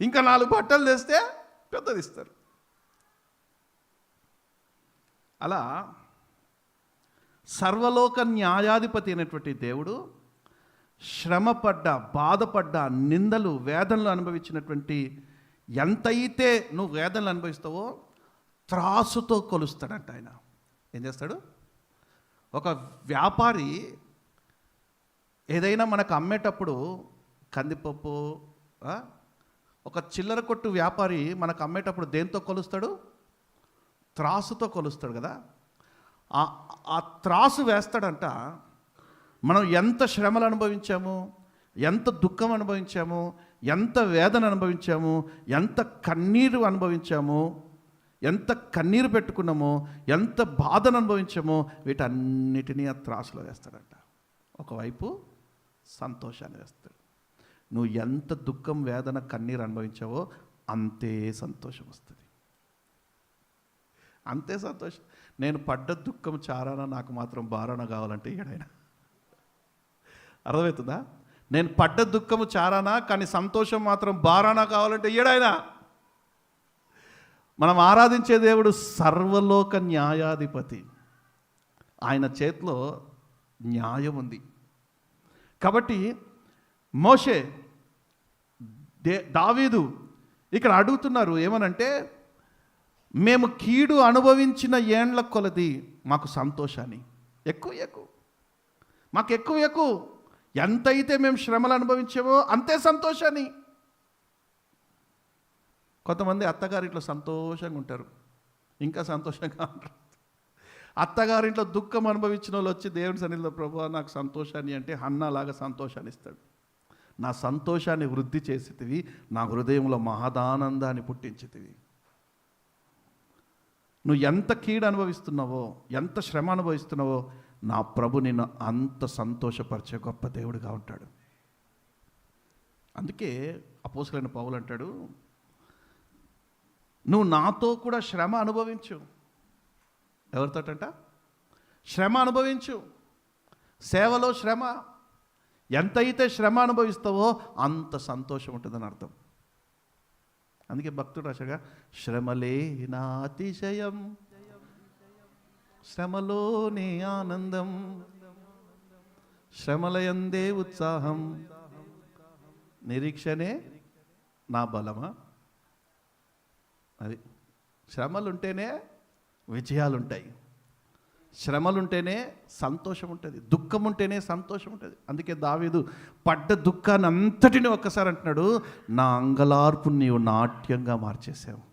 ఇంకా 4 బట్టలు తెస్తే పెద్దది ఇస్తారు. అలా సర్వలోక న్యాయాధిపతి అయినటువంటి దేవుడు శ్రమపడ్డ, బాధపడ్డ, నిందలు, వేదనలు అనుభవించినటువంటి, ఎంతైతే నువ్వు వేదనలు అనుభవిస్తావో త్రాసుతో కొలుస్తాడంట ఆయన. ఏం చేస్తాడు? ఒక వ్యాపారి ఏదైనా మనకు అమ్మేటప్పుడు కందిపప్పు, ఒక చిల్లర కొట్టు వ్యాపారి మనకు అమ్మేటప్పుడు దేంతో కొలుస్తాడు? త్రాసుతో కొలుస్తాడు కదా. ఆ త్రాసు వేస్తాడంట. మనం ఎంత శ్రమలు అనుభవించాము, ఎంత దుఃఖం అనుభవించాము, ఎంత వేదన అనుభవించాము, ఎంత కన్నీరు అనుభవించాము, ఎంత కన్నీరు పెట్టుకున్నామో, ఎంత బాధను అనుభవించామో, వీటన్నిటినీ ఆ త్రాసులో వేస్తాడంట. ఒకవైపు సంతోషాన్ని వేస్తాడు. నువ్వు ఎంత దుఃఖం, వేదన, కన్నీరు అనుభవించావో అంతే సంతోషం వస్తుంది, అంతే సంతోషం. నేను పడ్డ దుఃఖం చారాన, నాకు మాత్రం బారాన కావాలంటే ఏడైనా. అర్థమవుతుందా? నేను పడ్డ దుఃఖము చారానా, కానీ సంతోషం మాత్రం బారానా కావాలంటే ఏడైనా. మనం ఆరాధించే దేవుడు సర్వలోక న్యాయాధిపతి. ఆయన చేతిలో న్యాయం ఉంది. కాబట్టి మోషే, దావీదు ఇక్కడ అడుగుతున్నారు ఏమనంటే, మేము కీడు అనుభవించిన ఏండ్ల కొలది మాకు సంతోషాన్ని ఎక్కువ మాకు ఎక్కువ ఎంతైతే మేము శ్రమలు అనుభవించామో అంతే సంతోషాన్ని. కొంతమంది అత్తగారింట్లో సంతోషంగా ఉంటారు, ఇంకా సంతోషంగా ఉంటారు. అత్తగారింట్లో దుఃఖం అనుభవించిన వాళ్ళు వచ్చి దేవుని సన్నిధిలో, ప్రభువా నాకు సంతోషాన్ని అంటే హన్నాలాగా సంతోషాన్ని ఇస్తాడు. నా సంతోషాన్ని వృద్ధి చేసేటివి, నా హృదయంలో మహదానందాన్ని పుట్టించేటివి. నువ్వు ఎంత కీడు అనుభవిస్తున్నావో, ఎంత శ్రమ అనుభవిస్తున్నావో, నా ప్రభు నిన్ను అంత సంతోషపరిచే గొప్ప దేవుడిగా ఉంటాడు. అందుకే అపోస్తలుడైన పౌలు అంటాడు, నువ్వు నాతో కూడా శ్రమ అనుభవించు. ఎవరితోటంట? శ్రమ అనుభవించు. సేవలో శ్రమ, ఎంతైతే శ్రమ అనుభవిస్తావో అంత సంతోషం ఉంటుందని అర్థం. అందుకే భక్తుడు రాశాగా, శ్రమలే నా అతిశయం, శ్రమలోనే ఆనందం, శ్రమలయందే ఉత్సాహం, నిరీక్షనే నా బలమా. అది శ్రమలుంటేనే విజయాలుంటాయి, శ్రమలుంటేనే సంతోషం ఉంటుంది, దుఃఖం ఉంటేనే సంతోషం ఉంటుంది. అందుకే దావీదు పడ్డ దుఃఖాన్ని అంతటిని ఒక్కసారి అంటున్నాడు, నా అంగలార్పు నీవు నాట్యంగా మార్చేసావు,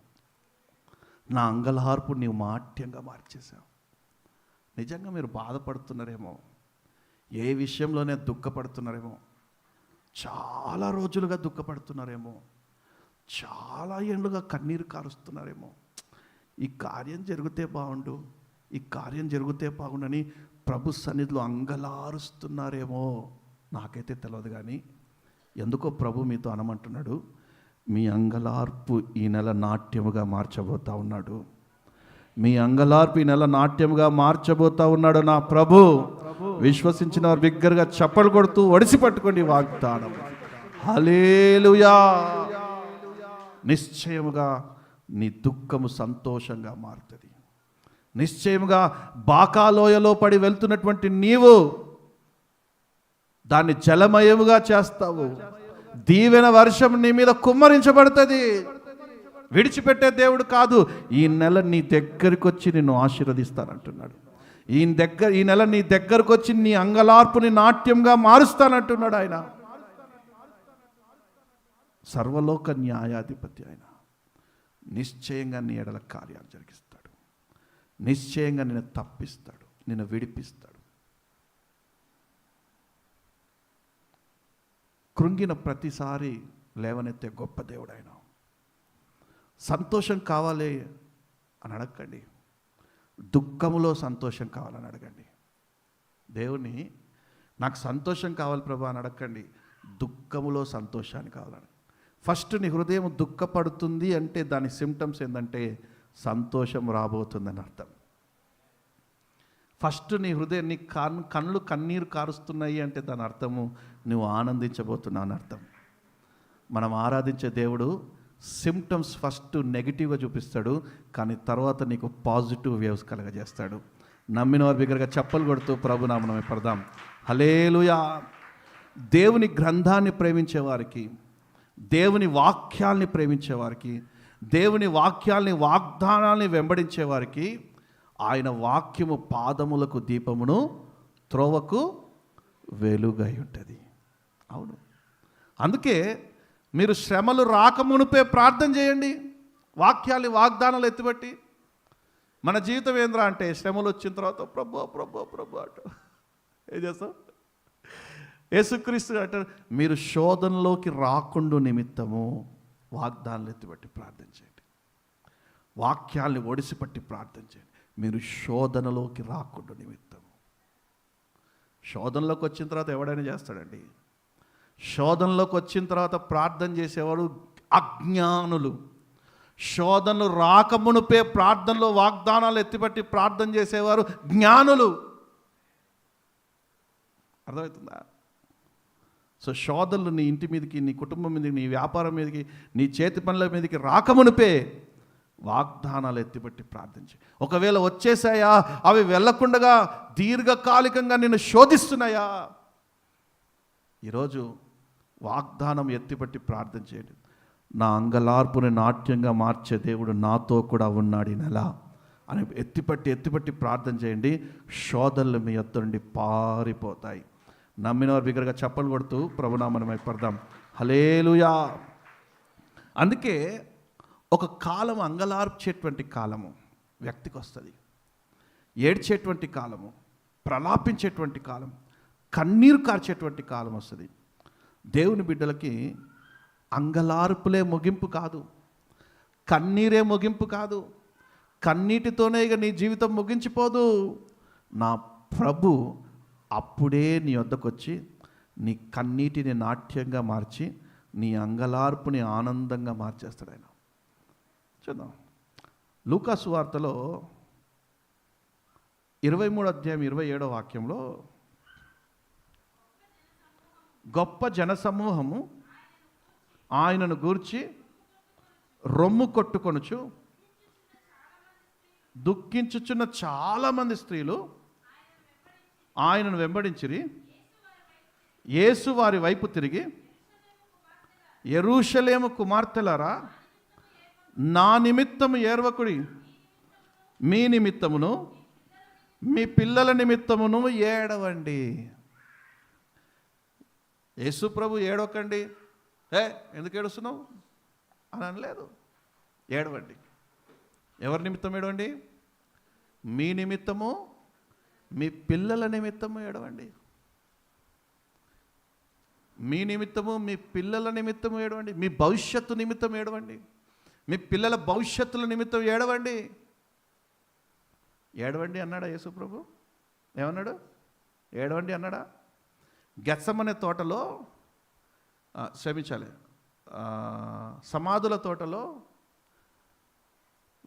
నా అంగలార్పు నీవు నాట్యంగా మార్చేసావు. నిజంగా మీరు బాధపడుతున్నారేమో, ఏ విషయంలోనే దుఃఖపడుతున్నారేమో, చాలా రోజులుగా దుఃఖపడుతున్నారేమో, చాలా ఏళ్ళుగా కన్నీరు కారుస్తున్నారేమో. ఈ కార్యం జరిగితే బాగుండు, ఈ కార్యం జరిగితే బాగుండని ప్రభు సన్నిధిలో అంగలారుస్తున్నారేమో. నాకైతే తెలియదు, కానీ ఎందుకో ప్రభు మీతో అనమంటున్నాడు, మీ అంగలార్పు ఈ నెల నాట్యముగా మార్చబోతా ఉన్నాడు, మీ అంగలార్పు ఈ నెల నాట్యముగా మార్చబోతా ఉన్నాడు నా ప్రభు. విశ్వసించిన వారు బిగ్గరగా చప్పలు కొడుతూ ఒడిసి పట్టుకోండి వాగ్దానం. హల్లెలూయా. నిశ్చయముగా నీ దుఃఖము సంతోషంగా మారుతుంది. నిశ్చయముగా బాకాలోయలో పడి వెళ్తున్నటువంటి నీవు దాన్ని జలమయముగా చేస్తావు. దీవెన వర్షం నీ మీద కుమ్మరించబడుతుంది. విడిచిపెట్టే దేవుడు కాదు. ఈ నెల నీ దగ్గరికి వచ్చి నిన్ను ఆశీర్వదిస్తానంటున్నాడు. ఈ నెల నీ దగ్గరకు వచ్చి నీ అంగలార్పుని నాట్యంగా మారుస్తానంటున్నాడు ఆయన. సర్వలోక న్యాయాధిపతి ఆయన. నిశ్చయంగా నీ ఎడల కార్యాలు జరిగిస్తాడు, నిశ్చయంగా నిన్ను తప్పిస్తాడు, నిన్ను విడిపిస్తాడు. కృంగిన ప్రతిసారి లేవనెత్తే గొప్ప దేవుడు ఆయన. సంతోషం కావాలి అని అడగండి, దుఃఖములో సంతోషం కావాలని అడగండి. దేవుని నాకు సంతోషం కావాలి ప్రభా అని అడగండి, దుఃఖములో సంతోషాన్ని కావాలని. ఫస్ట్ నీ హృదయం దుఃఖపడుతుంది అంటే దాని సిమ్టమ్స్ ఏంటంటే సంతోషం రాబోతుందని అర్థం. ఫస్ట్ నీ హృదయం, నీ కళ్ళు కన్నీరు కారుస్తున్నాయి అంటే దాని అర్థము నువ్వు ఆనందించబోతున్నావు అని అర్థం. మనం ఆరాధించే దేవుడు సిమ్టమ్స్ ఫస్ట్ నెగిటివ్గా చూపిస్తాడు, కానీ తర్వాత నీకు పాజిటివ్ వేవ్స్ కలగజేస్తాడు. నమ్మిన వారి బిగ్గరగా చప్పలు కొడుతూ ప్రభునామం పడదాం. హల్లెలూయా. దేవుని గ్రంథాన్ని ప్రేమించే వారికి, దేవుని వాక్యాల్ని ప్రేమించే వారికి, దేవుని వాక్యాల్ని వాగ్దానాల్ని వెంబడించే వారికి ఆయన వాక్యము పాదములకు దీపమును, త్రోవకు వెలుగై ఉంటుంది. అవును, అందుకే మీరు శ్రమలు రాకమునుపే ప్రార్థన చేయండి. వాగ్దానాలు ఎత్తిబట్టి. మన జీవితం ఏంద్రా అంటే శ్రమలు వచ్చిన తర్వాత ప్రభు ప్రభు ప్రభు అంట ఏం చేస్తాం? యేసుక్రీస్తు అంటారు, మీరు శోధనలోకి రాకుండా నిమిత్తము వాగ్దానాలు ఎత్తిబట్టి ప్రార్థన చేయండి, వాక్యాల్ని ఒడిసిపట్టి ప్రార్థన చేయండి. మీరు శోధనలోకి రాకుండా నిమిత్తము. శోధనలోకి వచ్చిన తర్వాత ఎవడైనా చేస్తాడండి. శోధనలోకి వచ్చిన తర్వాత ప్రార్థన చేసేవాడు అజ్ఞానులు. శోధనలు రాకమునుపే ప్రార్థనలో వాగ్దానాలు ఎత్తిపట్టి ప్రార్థన చేసేవారు జ్ఞానులు. అర్థమవుతుందా? సో శోధనలు నీ ఇంటి మీదకి, నీ కుటుంబం మీదకి, నీ వ్యాపారం మీదకి, నీ చేతి పనుల మీదకి రాకమునుపే వాగ్దానాలు ఎత్తిపట్టి ప్రార్థించి. ఒకవేళ వచ్చేసాయా, అవి వెళ్ళకుండగా దీర్ఘకాలికంగా నిన్ను శోధిస్తున్నాయా, ఈరోజు వాగ్దానం ఎత్తిపట్టి ప్రార్థన చేయండి. నా అంగలార్పుని నాట్యంగా మార్చే దేవుడు నాతో కూడా ఉన్నాడు ఈ నెల అని ఎత్తిపట్టి ప్రార్థన చేయండి. శోధనలు మీ యొద్ద నుండి పారిపోతాయి. నమ్మినవారు బిగ్గరగా చప్పలు కొడుతూ ప్రభునామని మైపడదాం. హల్లెలూయా. అందుకే ఒక కాలం అంగలార్చేటువంటి కాలము వ్యక్తికి వస్తుంది. ఏడ్చేటువంటి కాలము, ప్రలాపించేటువంటి కాలం, కన్నీరు కార్చేటువంటి కాలం వస్తుంది. దేవుని బిడ్డలకి అంగలార్పులే ముగింపు కాదు, కన్నీరే ముగింపు కాదు. కన్నీటితోనే ఇక నీ జీవితం ముగించిపోదు. నా ప్రభు అప్పుడే నీ వద్దకు వచ్చి నీ కన్నీటిని నాట్యంగా మార్చి నీ అంగలార్పుని ఆనందంగా మార్చేస్తాడు ఆయన. చూద్దాం, లూకా సువార్తలో 23వ అధ్యాయం 27వ వాక్యంలో, గొప్ప జనసమూహము ఆయనను గూర్చి రొమ్ము కొట్టుకొనుచు దుఃఖించుచున్న చాలామంది స్త్రీలు ఆయనను వెంబడించిరి. యేసు వారి వైపు తిరిగి, యెరూషలేము కుమార్తెలారా, నా నిమిత్తము ఏర్వకుడి, మీ నిమిత్తమును మీ పిల్లల నిమిత్తమును ఏడవండి. యేసు ప్రభు ఏడవకండి, ఎందుకు ఏడుస్తున్నావు అని అనలేదు. ఏడవండి. ఎవరి నిమిత్తం ఏడవండి? మీ నిమిత్తము మీ పిల్లల నిమిత్తము ఏడవండి. మీ నిమిత్తము మీ పిల్లల నిమిత్తము ఏడవండి. మీ భవిష్యత్తు నిమిత్తం ఏడవండి. మీ పిల్లల భవిష్యత్తుల నిమిత్తం ఏడవండి. ఏడవండి అన్నాడా యేసు ప్రభు? ఏమన్నాడు? ఏడవండి అన్నాడా? గెత్సెమనే తోటలో, క్షమించాలి, సమాధుల తోటలో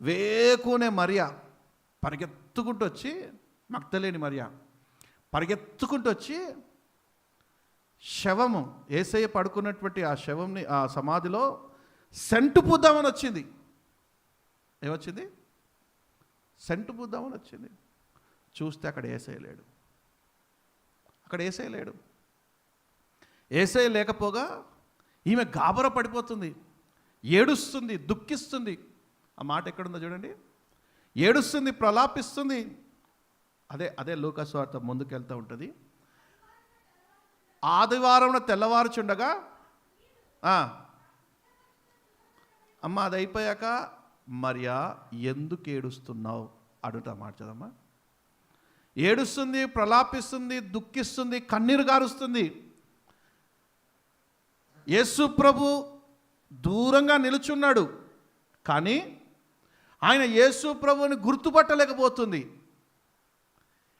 వేకునే మరియా పరిగెత్తుకుంటూ వచ్చి, మగ్దలేని మరియా పరిగెత్తుకుంటూ వచ్చి శవము, యేసయ్య పడుకున్నటువంటి ఆ శవంని ఆ సమాధిలో సెంటు పూద్దామని వచ్చింది. ఏమొచ్చింది? సెంటు పూద్దామని వచ్చింది. చూస్తే అక్కడ యేసయ్య లేడు. అక్కడ యేసయ్య లేడు. యేసయ్య లేకపోగా ఈమె గాబర పడిపోతుంది, ఏడుస్తుంది, దుఃఖిస్తుంది. ఆ మాట ఎక్కడుందో చూడండి. ఏడుస్తుంది, ప్రలాపిస్తుంది. అదే లూకా సువార్త ముందుకెళ్తూ ఉంటుంది. ఆదివారం తెల్లవారుచుండగా, అమ్మ అది అయిపోయాక, మరియా ఎందుకు ఏడుస్తున్నావు అడుగుతా మాట చదమ్మా. ఏడుస్తుంది, ప్రలాపిస్తుంది, దుఃఖిస్తుంది, కన్నీరు గారుస్తుంది. యేసు ప్రభు దూరంగా నిలుచున్నాడు, కానీ ఆయన యేసు ప్రభుని గుర్తుపట్టలేకపోతుంది.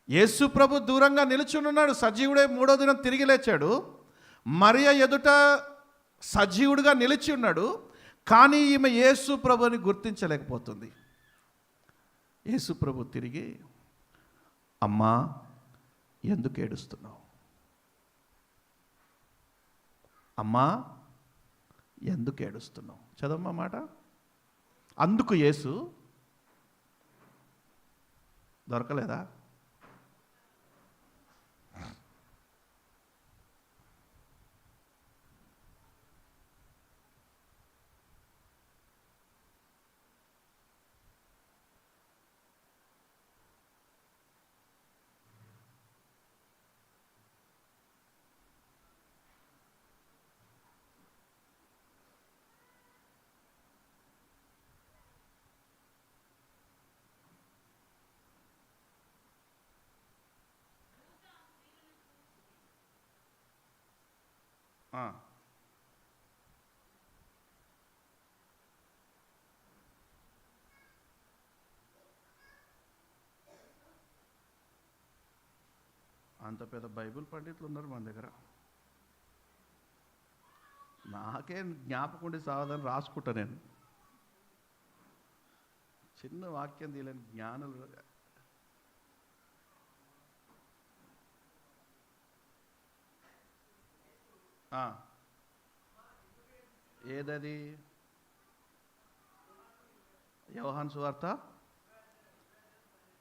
యేసు ప్రభు దూరంగా నిలుచున్నాడు, సజీవుడే, 3వ దినం తిరిగి లేచాడు. మరియ ఎదుట సజీవుడిగా నిలిచి ఉన్నాడు, కానీ ఈమె యేసు ప్రభుని గుర్తించలేకపోతుంది. యేసు ప్రభు తిరిగి, అమ్మా ఎందుకు ఏడుస్తున్నావు? అమ్మా ఎందుకు ఏడుస్తున్నావు? చదవమ్మా మాట. అందుకు యేసు, దొరకలేదా? ఆ. అంత పెద్ద బైబిల్ పండితులు ఉన్నారు మన దగ్గర. నాకే జ్ఞాపకం ఉండి సావదని రాసుకుంటా నేను. చిన్న వాక్యం తీయలేని జ్ఞానులు. ఏదది? యోహాను సువార్త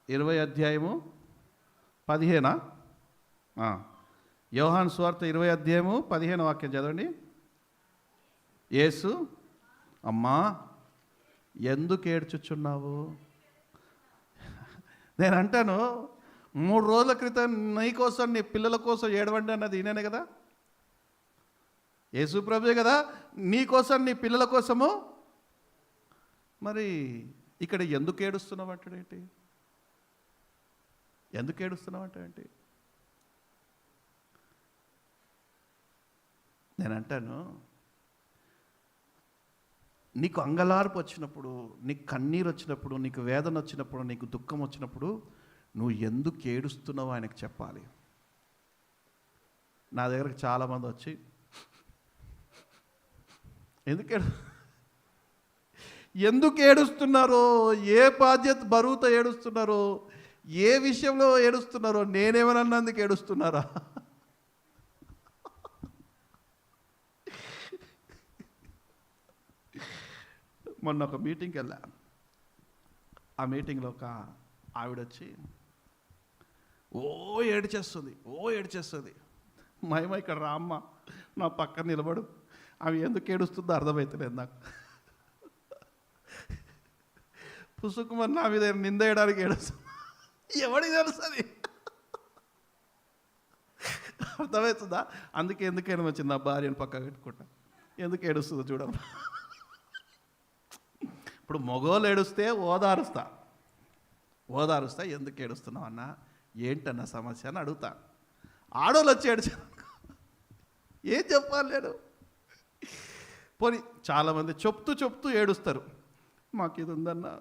20:15. యోహాను సువార్త 20:15 వాక్యం చదవండి. యేసు, అమ్మా ఎందుకు ఏడ్చుచున్నావు? నేను అంటాను, 3 రోజుల క్రితం నీ కోసం నీ పిల్లల కోసం ఏడవండి అన్నది ఈయననే కదా, యేసు ప్రభువే కదా. నీ కోసం నీ పిల్లల కోసము. మరి ఇక్కడ ఎందుకు ఏడుస్తున్నావు అంటాడేంటి? ఎందుకు ఏడుస్తున్నావు అంటాడేంటి? నేను అంటాను, నీకు అంగలార్పు వచ్చినప్పుడు, నీకు కన్నీరు వచ్చినప్పుడు, నీకు వేదన వచ్చినప్పుడు, నీకు దుఃఖం వచ్చినప్పుడు నువ్వు ఎందుకు ఏడుస్తున్నావు ఆయనకు చెప్పాలి. నా దగ్గరకు చాలామంది వచ్చి ఎందుకు ఏడుస్తున్నారో, ఏ బాధ్యత బరువుతో ఏడుస్తున్నారో, ఏ విషయంలో ఏడుస్తున్నారో, నేనేమన్నందుకు ఏడుస్తున్నారా? మొన్న ఒక మీటింగ్కి వెళ్ళా. ఆ మీటింగ్లో ఒక ఆవిడొచ్చి ఏడ్చేస్తుంది. మహిమ ఇక్కడ రామ్మ, నా పక్కన నిలబడు. ఆమె ఎందుకు ఏడుస్తుందో అర్థమవుతలేదు నాకు. పుసుకుమని నా మీద నిందేయడానికి ఏడుస్తుంది. ఎవడికి తెలుస్తుంది? అర్థమవుతుందా? అందుకే ఎందుకైనా వచ్చింది నా భార్యను పక్క పెట్టుకుంటా. ఎందుకు ఏడుస్తుందో చూడమ్మా. ఇప్పుడు మగోళ్ళు ఏడుస్తే ఓదారుస్తా ఎందుకు ఏడుస్తున్నావు అన్నా, ఏంటన్న సమస్య అని అడుగుతా. ఆడోళ్ళు వచ్చి ఏడ్చాను, ఏం చెప్పాలి నేను? పోనీ చాలామంది చెప్తూ ఏడుస్తారు. మాకు ఇది ఉందన్నా,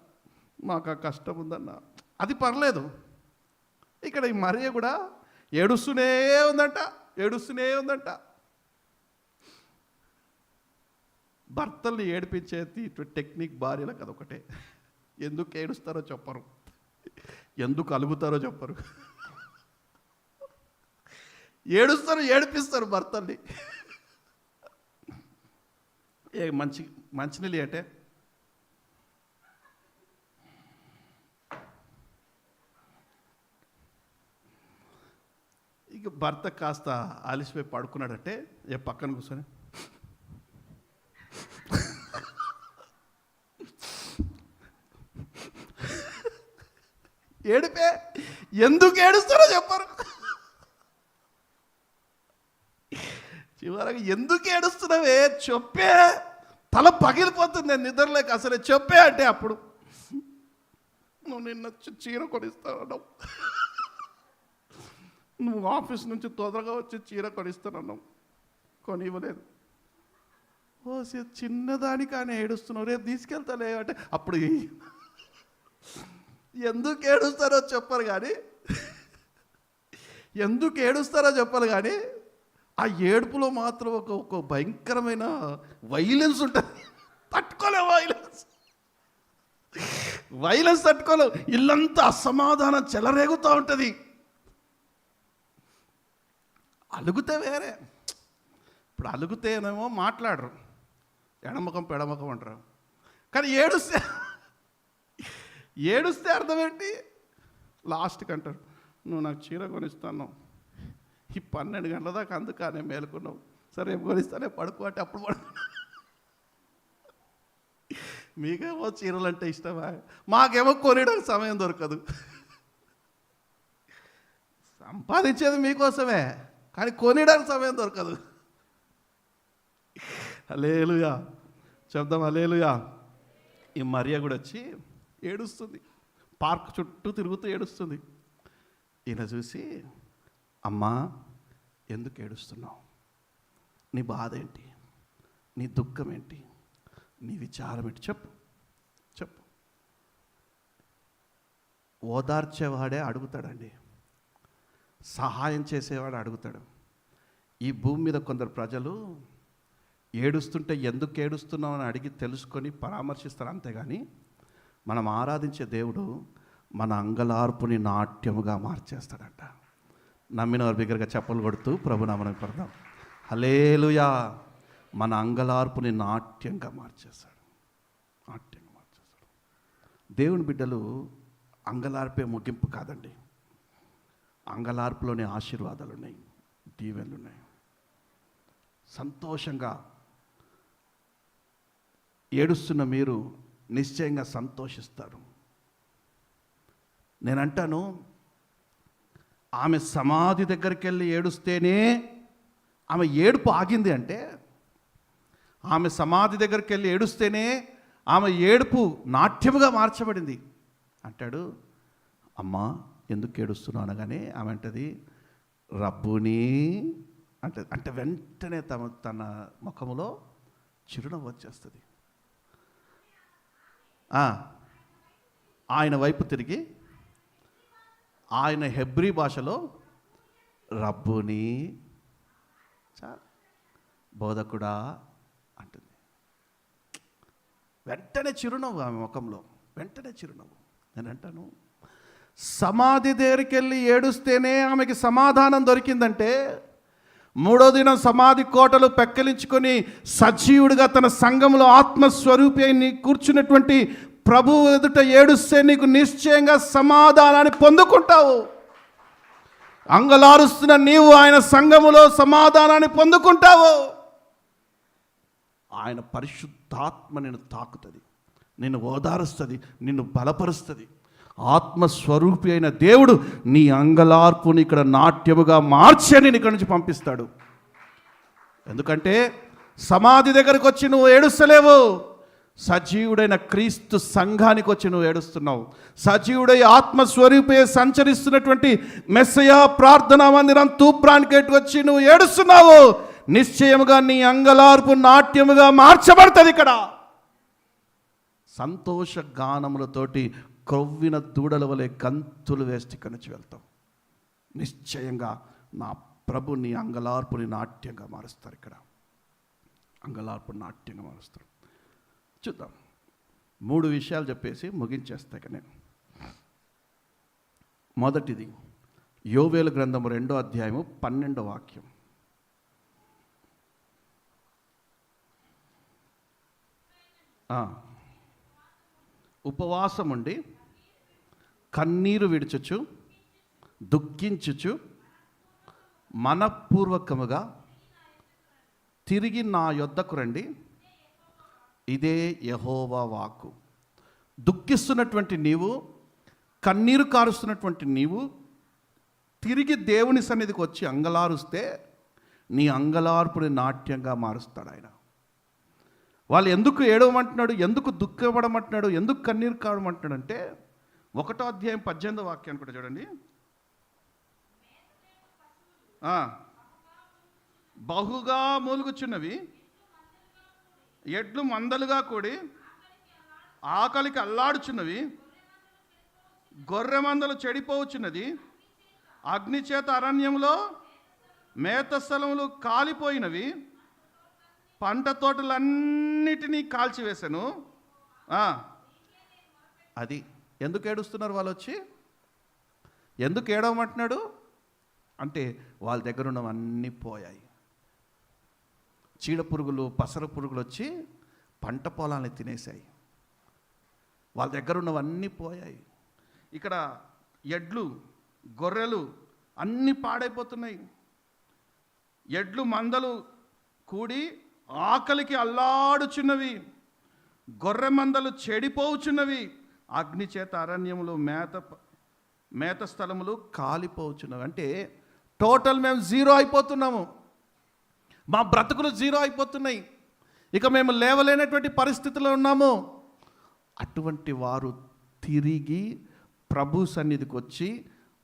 మాకు ఆ కష్టం ఉందన్నా, అది పర్లేదు. ఇక్కడ ఈ మరియ కూడా ఏడుస్తూనే ఉందంట. భర్తల్ని ఏడిపించే టెక్నిక్ భార్యలకు అదొకటే. ఎందుకు ఏడుస్తారో చెప్పరు, ఎందుకు అలుగుతారో చెప్పరు. ఏడిపిస్తారు భర్తల్ని. మంచినీళ్ళు అంటే ఇక భర్త కాస్త ఆలసిపోయి పడుకున్నాడంటే పక్కన కూర్చొని ఏడిపే. ఎందుకు ఏడుస్తారో చెప్పరు. చివరికి ఎందుకు ఏడుస్తున్నావే చెప్పే. తల పగిలిపోతుంది నేను నిద్రలేక. అసలు చెప్పే అంటే అప్పుడు నువ్వు నిన్న చీర కొనిస్తానన్నావు, నువ్వు ఆఫీస్ నుంచి తొందరగా వచ్చి చీర కొనిస్తానన్నావు, కొని ఇవ్వలేదు. చిన్నదానికి ఆయన ఏడుస్తున్నావు, రేపు తీసుకెళ్తాలే అంటే అప్పుడు ఎందుకు ఏడుస్తారో చెప్పరు కానీ ఆ ఏడుపులో మాత్రం ఒక భయంకరమైన వైలెన్స్ ఉంటుంది. వైలెన్స్ తట్టుకోలేవు. ఇల్లంతా అసమాధానం చెలరేగుతూ ఉంటుంది. అలుగుతే వేరే. ఇప్పుడు అలుగుతేనేమో మాట్లాడరు, ఎడముఖం పెడముఖం అంటారు. కానీ ఏడుస్తే అర్థం ఏంటి? లాస్ట్కి అంటారు, నువ్వు నాకు చీర కొనిస్తాను, ఈ 12 గంటల దాకా అందుకనే మేలుకున్నావు, సరే రేపు కొనిస్తానే పడుకో అంటే అప్పుడు మీకేమో చీరలు అంటే ఇష్టమా, మాకేమో కొనియడానికి సమయం దొరకదు. సంపాదించేది మీకోసమే, కానీ కొనియడానికి సమయం దొరకదు. హల్లెలూయా చెప్దాం, హల్లెలూయా. ఈ మరియ కూడా వచ్చి ఏడుస్తుంది, పార్క్ చుట్టూ తిరుగుతూ ఏడుస్తుంది. ఈయన చూసి, అమ్మా ఎందుకు ఏడుస్తున్నావు? నీ బాధ ఏంటి, నీ దుఃఖం ఏంటి, నీ విచారం ఏంటి చెప్పు. ఓదార్చేవాడే అడుగుతాడండి, సహాయం చేసేవాడు అడుగుతాడు. ఈ భూమి మీద కొందరు ప్రజలు ఏడుస్తుంటే ఎందుకు ఏడుస్తున్నావు అని అడిగి తెలుసుకొని పరామర్శిస్తారు, అంతేగాని మనం ఆరాధించే దేవుడు మన అంగలార్పుని నాట్యముగా మార్చేస్తాడంట. నమ్మిన వారి దగ్గరగా చప్పలు కొడుతూ ప్రభునామం పడదాం. హల్లెలూయా. మన అంగలార్పుని నాట్యంగా మార్చేస్తాడు. దేవుని బిడ్డలు అంగలార్పే ముగింపు కాదండి, అంగలార్పులోనే ఆశీర్వాదాలు ఉన్నాయి, దీవెనలు ఉన్నాయి. సంతోషంగా ఏడుస్తున్న మీరు నిశ్చయంగా సంతోషిస్తారు. నేనంటాను, ఆమె సమాధి దగ్గరికి వెళ్ళి ఏడుస్తేనే ఆమె ఏడుపు ఆగింది అంటే, ఆమె సమాధి దగ్గరికి వెళ్ళి ఏడుస్తేనే ఆమె ఏడుపు నాట్యముగా మార్చబడింది అంటాడు. అమ్మా ఎందుకు ఏడుస్తున్నావు అనగానే ఆమె అంటది రబ్బుని అంటే వెంటనే తన ముఖములో చిరునవ్వు వచ్చేస్తుంది. ఆయన వైపు తిరిగి ఆయన హెబ్రీ భాషలో రబ్బుని బోధకుడా అంటుంది. వెంటనే చిరునవ్వు ఆమె ముఖంలో, వెంటనే చిరునవ్వు. నేను అంటాను, సమాధి దగ్గరికి వెళ్ళి ఏడుస్తేనే ఆమెకి సమాధానం దొరికిందంటే, మూడో దినం సమాధి కోటలు పెక్కలించుకొని సజీవుడిగా తన సంఘంలో ఆత్మస్వరూపి అయి కూర్చున్నటువంటి ప్రభు ఎదుట ఏడుస్తే నీకు నిశ్చయంగా సమాధానాన్ని పొందుకుంటావు. అంగలారుస్తున్న నీవు ఆయన సంఘములో సమాధానాన్ని పొందుకుంటావు. ఆయన పరిశుద్ధాత్మ నిన్ను తాకుతుంది, నిన్ను ఓదారుస్తుంది, నిన్ను బలపరుస్తుంది. ఆత్మస్వరూపి అయిన దేవుడు నీ అంగలార్పుని ఇక్కడ నాట్యముగా మార్చి నేను ఇక్కడి నుంచి పంపిస్తాడు. ఎందుకంటే సమాధి దగ్గరకు వచ్చి నువ్వు ఏడుస్తలేవు, సజీవుడైన క్రీస్తు సంఘానికి వచ్చి నువ్వు ఏడుస్తున్నావు. సజీవుడై ఆత్మస్వరూపే సంచరిస్తున్నటువంటి మెస్సయా ప్రార్థనా మందిరం తూప్రానికి వచ్చి నువ్వు ఏడుస్తున్నావు. నిశ్చయముగా నీ అంగలార్పు నాట్యముగా మార్చబడుతుంది. ఇక్కడ సంతోష గానములతోటి క్రొవ్విన దూడల వలె గంతులు వేస్తే ఇక్కడి నుంచి వెళ్తాం. నిశ్చయంగా నా ప్రభు నీ అంగలార్పుని నాట్యంగా మారుస్తారు. ఇక్కడ అంగలార్పు నాట్యంగా మారుస్తారు. చూద్దాం, 3 విషయాలు చెప్పేసి ముగించేస్తాయి నేను. మొదటిది యోవేలు గ్రంథము 2వ అధ్యాయము 12వ వాక్యం. ఉపవాసం ఉండి కన్నీరు విడుచుచు దుఃఖించుచు మనపూర్వకముగా తిరిగి నా యొద్దకు రండి, ఇదే యెహోవా వాక్కు. దుఃఖిస్తున్నటువంటి నీవు, కన్నీరు కారుస్తున్నటువంటి నీవు తిరిగి దేవుని సన్నిధికి వచ్చి అంగలారుస్తే నీ అంగలార్పుని నాట్యంగా మారుస్తాడు ఆయన. వాళ్ళు ఎందుకు ఏడవమంటున్నాడు, ఎందుకు దుఃఖపడమంటున్నాడు, ఎందుకు కన్నీరు కావడమంటున్నాడు అంటే 1వ అధ్యాయం 18వ వాక్యాన్ని కూడా చూడండి. బహుగా మూలుగుచున్నవి ఎడ్లు మందలుగా కూడి ఆకలికి అల్లాడుచున్నవి, గొర్రె మందలు చెడిపోవచ్చున్నది, అగ్ని చేత అరణ్యంలో మేత స్థలములు కాలిపోయినవి, పంట తోటలన్నిటినీ కాల్చివేశాను. అది ఎందుకు ఏడుస్తున్నారు వాళ్ళు వచ్చి, ఎందుకు ఏడవమంటున్నాడు అంటే వాళ్ళ దగ్గర ఉన్నవన్నీ పోయాయి. చీడ పురుగులు, పసర పురుగులు వచ్చి పంట పొలాన్ని తినేసాయి. వాళ్ళ దగ్గర ఉన్నవన్నీ పోయాయి. ఇక్కడ ఎడ్లు, గొర్రెలు అన్నీ పాడైపోతున్నాయి. ఎడ్లు మందలు కూడి ఆకలికి అల్లాడుచున్నవి, గొర్రె మందలు చెడిపోవుచున్నవి, అగ్ని చేత అరణ్యములు మేత స్థలములు కాలిపోవచ్చున్నవి. అంటే టోటల్ మేము జీరో అయిపోతున్నాము, మా బ్రతుకులు జీరో అయిపోతున్నాయి, ఇక మేము లేవలేనటువంటి పరిస్థితిలో ఉన్నాము. అటువంటి వారు తిరిగి ప్రభు సన్నిధికి వచ్చి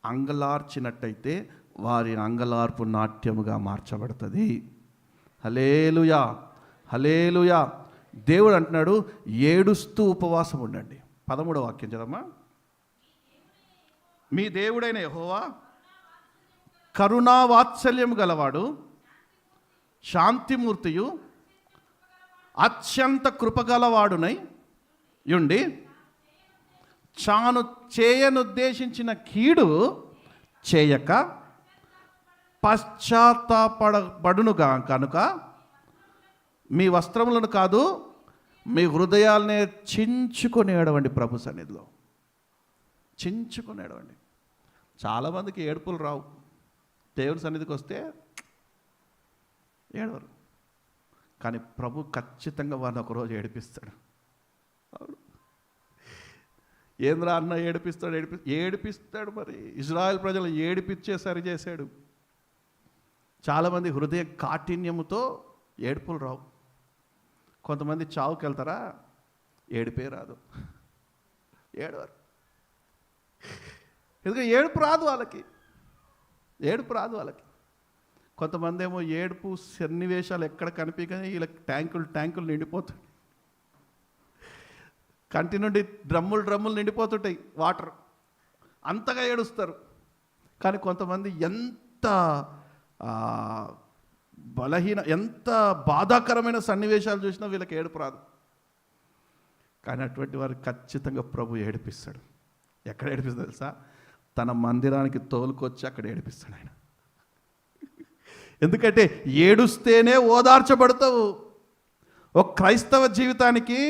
అంగలార్చినట్టయితే వారి అంగలార్పు నాట్యముగా మార్చబడుతుంది. హల్లెలూయా, హల్లెలూయా. దేవుడు అంటున్నాడు, ఏడుస్తూ ఉపవాసం ఉండండి. 13వ వాక్యం చదమ్మా. మీ దేవుడైన యెహోవా కరుణా వాత్సల్యం గలవాడు, శాంతిమూర్తియు, అత్యంత కృపగలవాడునై యుండి తాను చేయనుద్దేశించిన కీడు చేయక పశ్చాత్తాపడబడునుగా కనుక మీ వస్త్రములను కాదు, మీ హృదయాలనే చించుకొని ఏడవండి. ప్రభు సన్నిధిలో చించుకొని ఏడవండి. చాలామందికి ఏడుపులు రావు. దేవుని సన్నిధికి వస్తే ఏడవరు. కానీ ప్రభు ఖచ్చితంగా వారిని ఒకరోజు ఏడిపిస్తాడు. ఏంద్రా అన్న ఏడిపిస్తాడు. మరి ఇజ్రాయెల్ ప్రజలు ఏడిపించే సరి చేశాడు. చాలామంది హృదయ కాఠిన్యముతో ఏడుపులు రావు. కొంతమంది చావుకి వెళ్తారా, ఏడిపే రాదు, ఏడవరు. ఎందుకంటే ఏడుపు రాదు వాళ్ళకి. కొంతమంది ఏమో ఏడుపు సన్నివేశాలు ఎక్కడ కనిపించగానే వీళ్ళకి ట్యాంకులు నిండిపోతాయి. కంటి నుండి డ్రమ్ములు నిండిపోతుంటాయి వాటర్, అంతగా ఏడుస్తారు. కానీ కొంతమంది ఎంత ఎంత బాధాకరమైన సన్నివేశాలు చూసినా వీళ్ళకి ఏడుపు రాదు. కానీ అటువంటి వారు ఖచ్చితంగా ప్రభు ఏడిపిస్తాడు. ఎక్కడ ఏడిపిస్తాడు తెలుసా? తన మందిరానికి తోలుకొచ్చి అక్కడ ఏడిపిస్తాడు ఆయన. ఎందుకంటే ఏడుస్తేనే ఓదార్చబడతావు. ఒక క్రైస్తవ జీవితానికి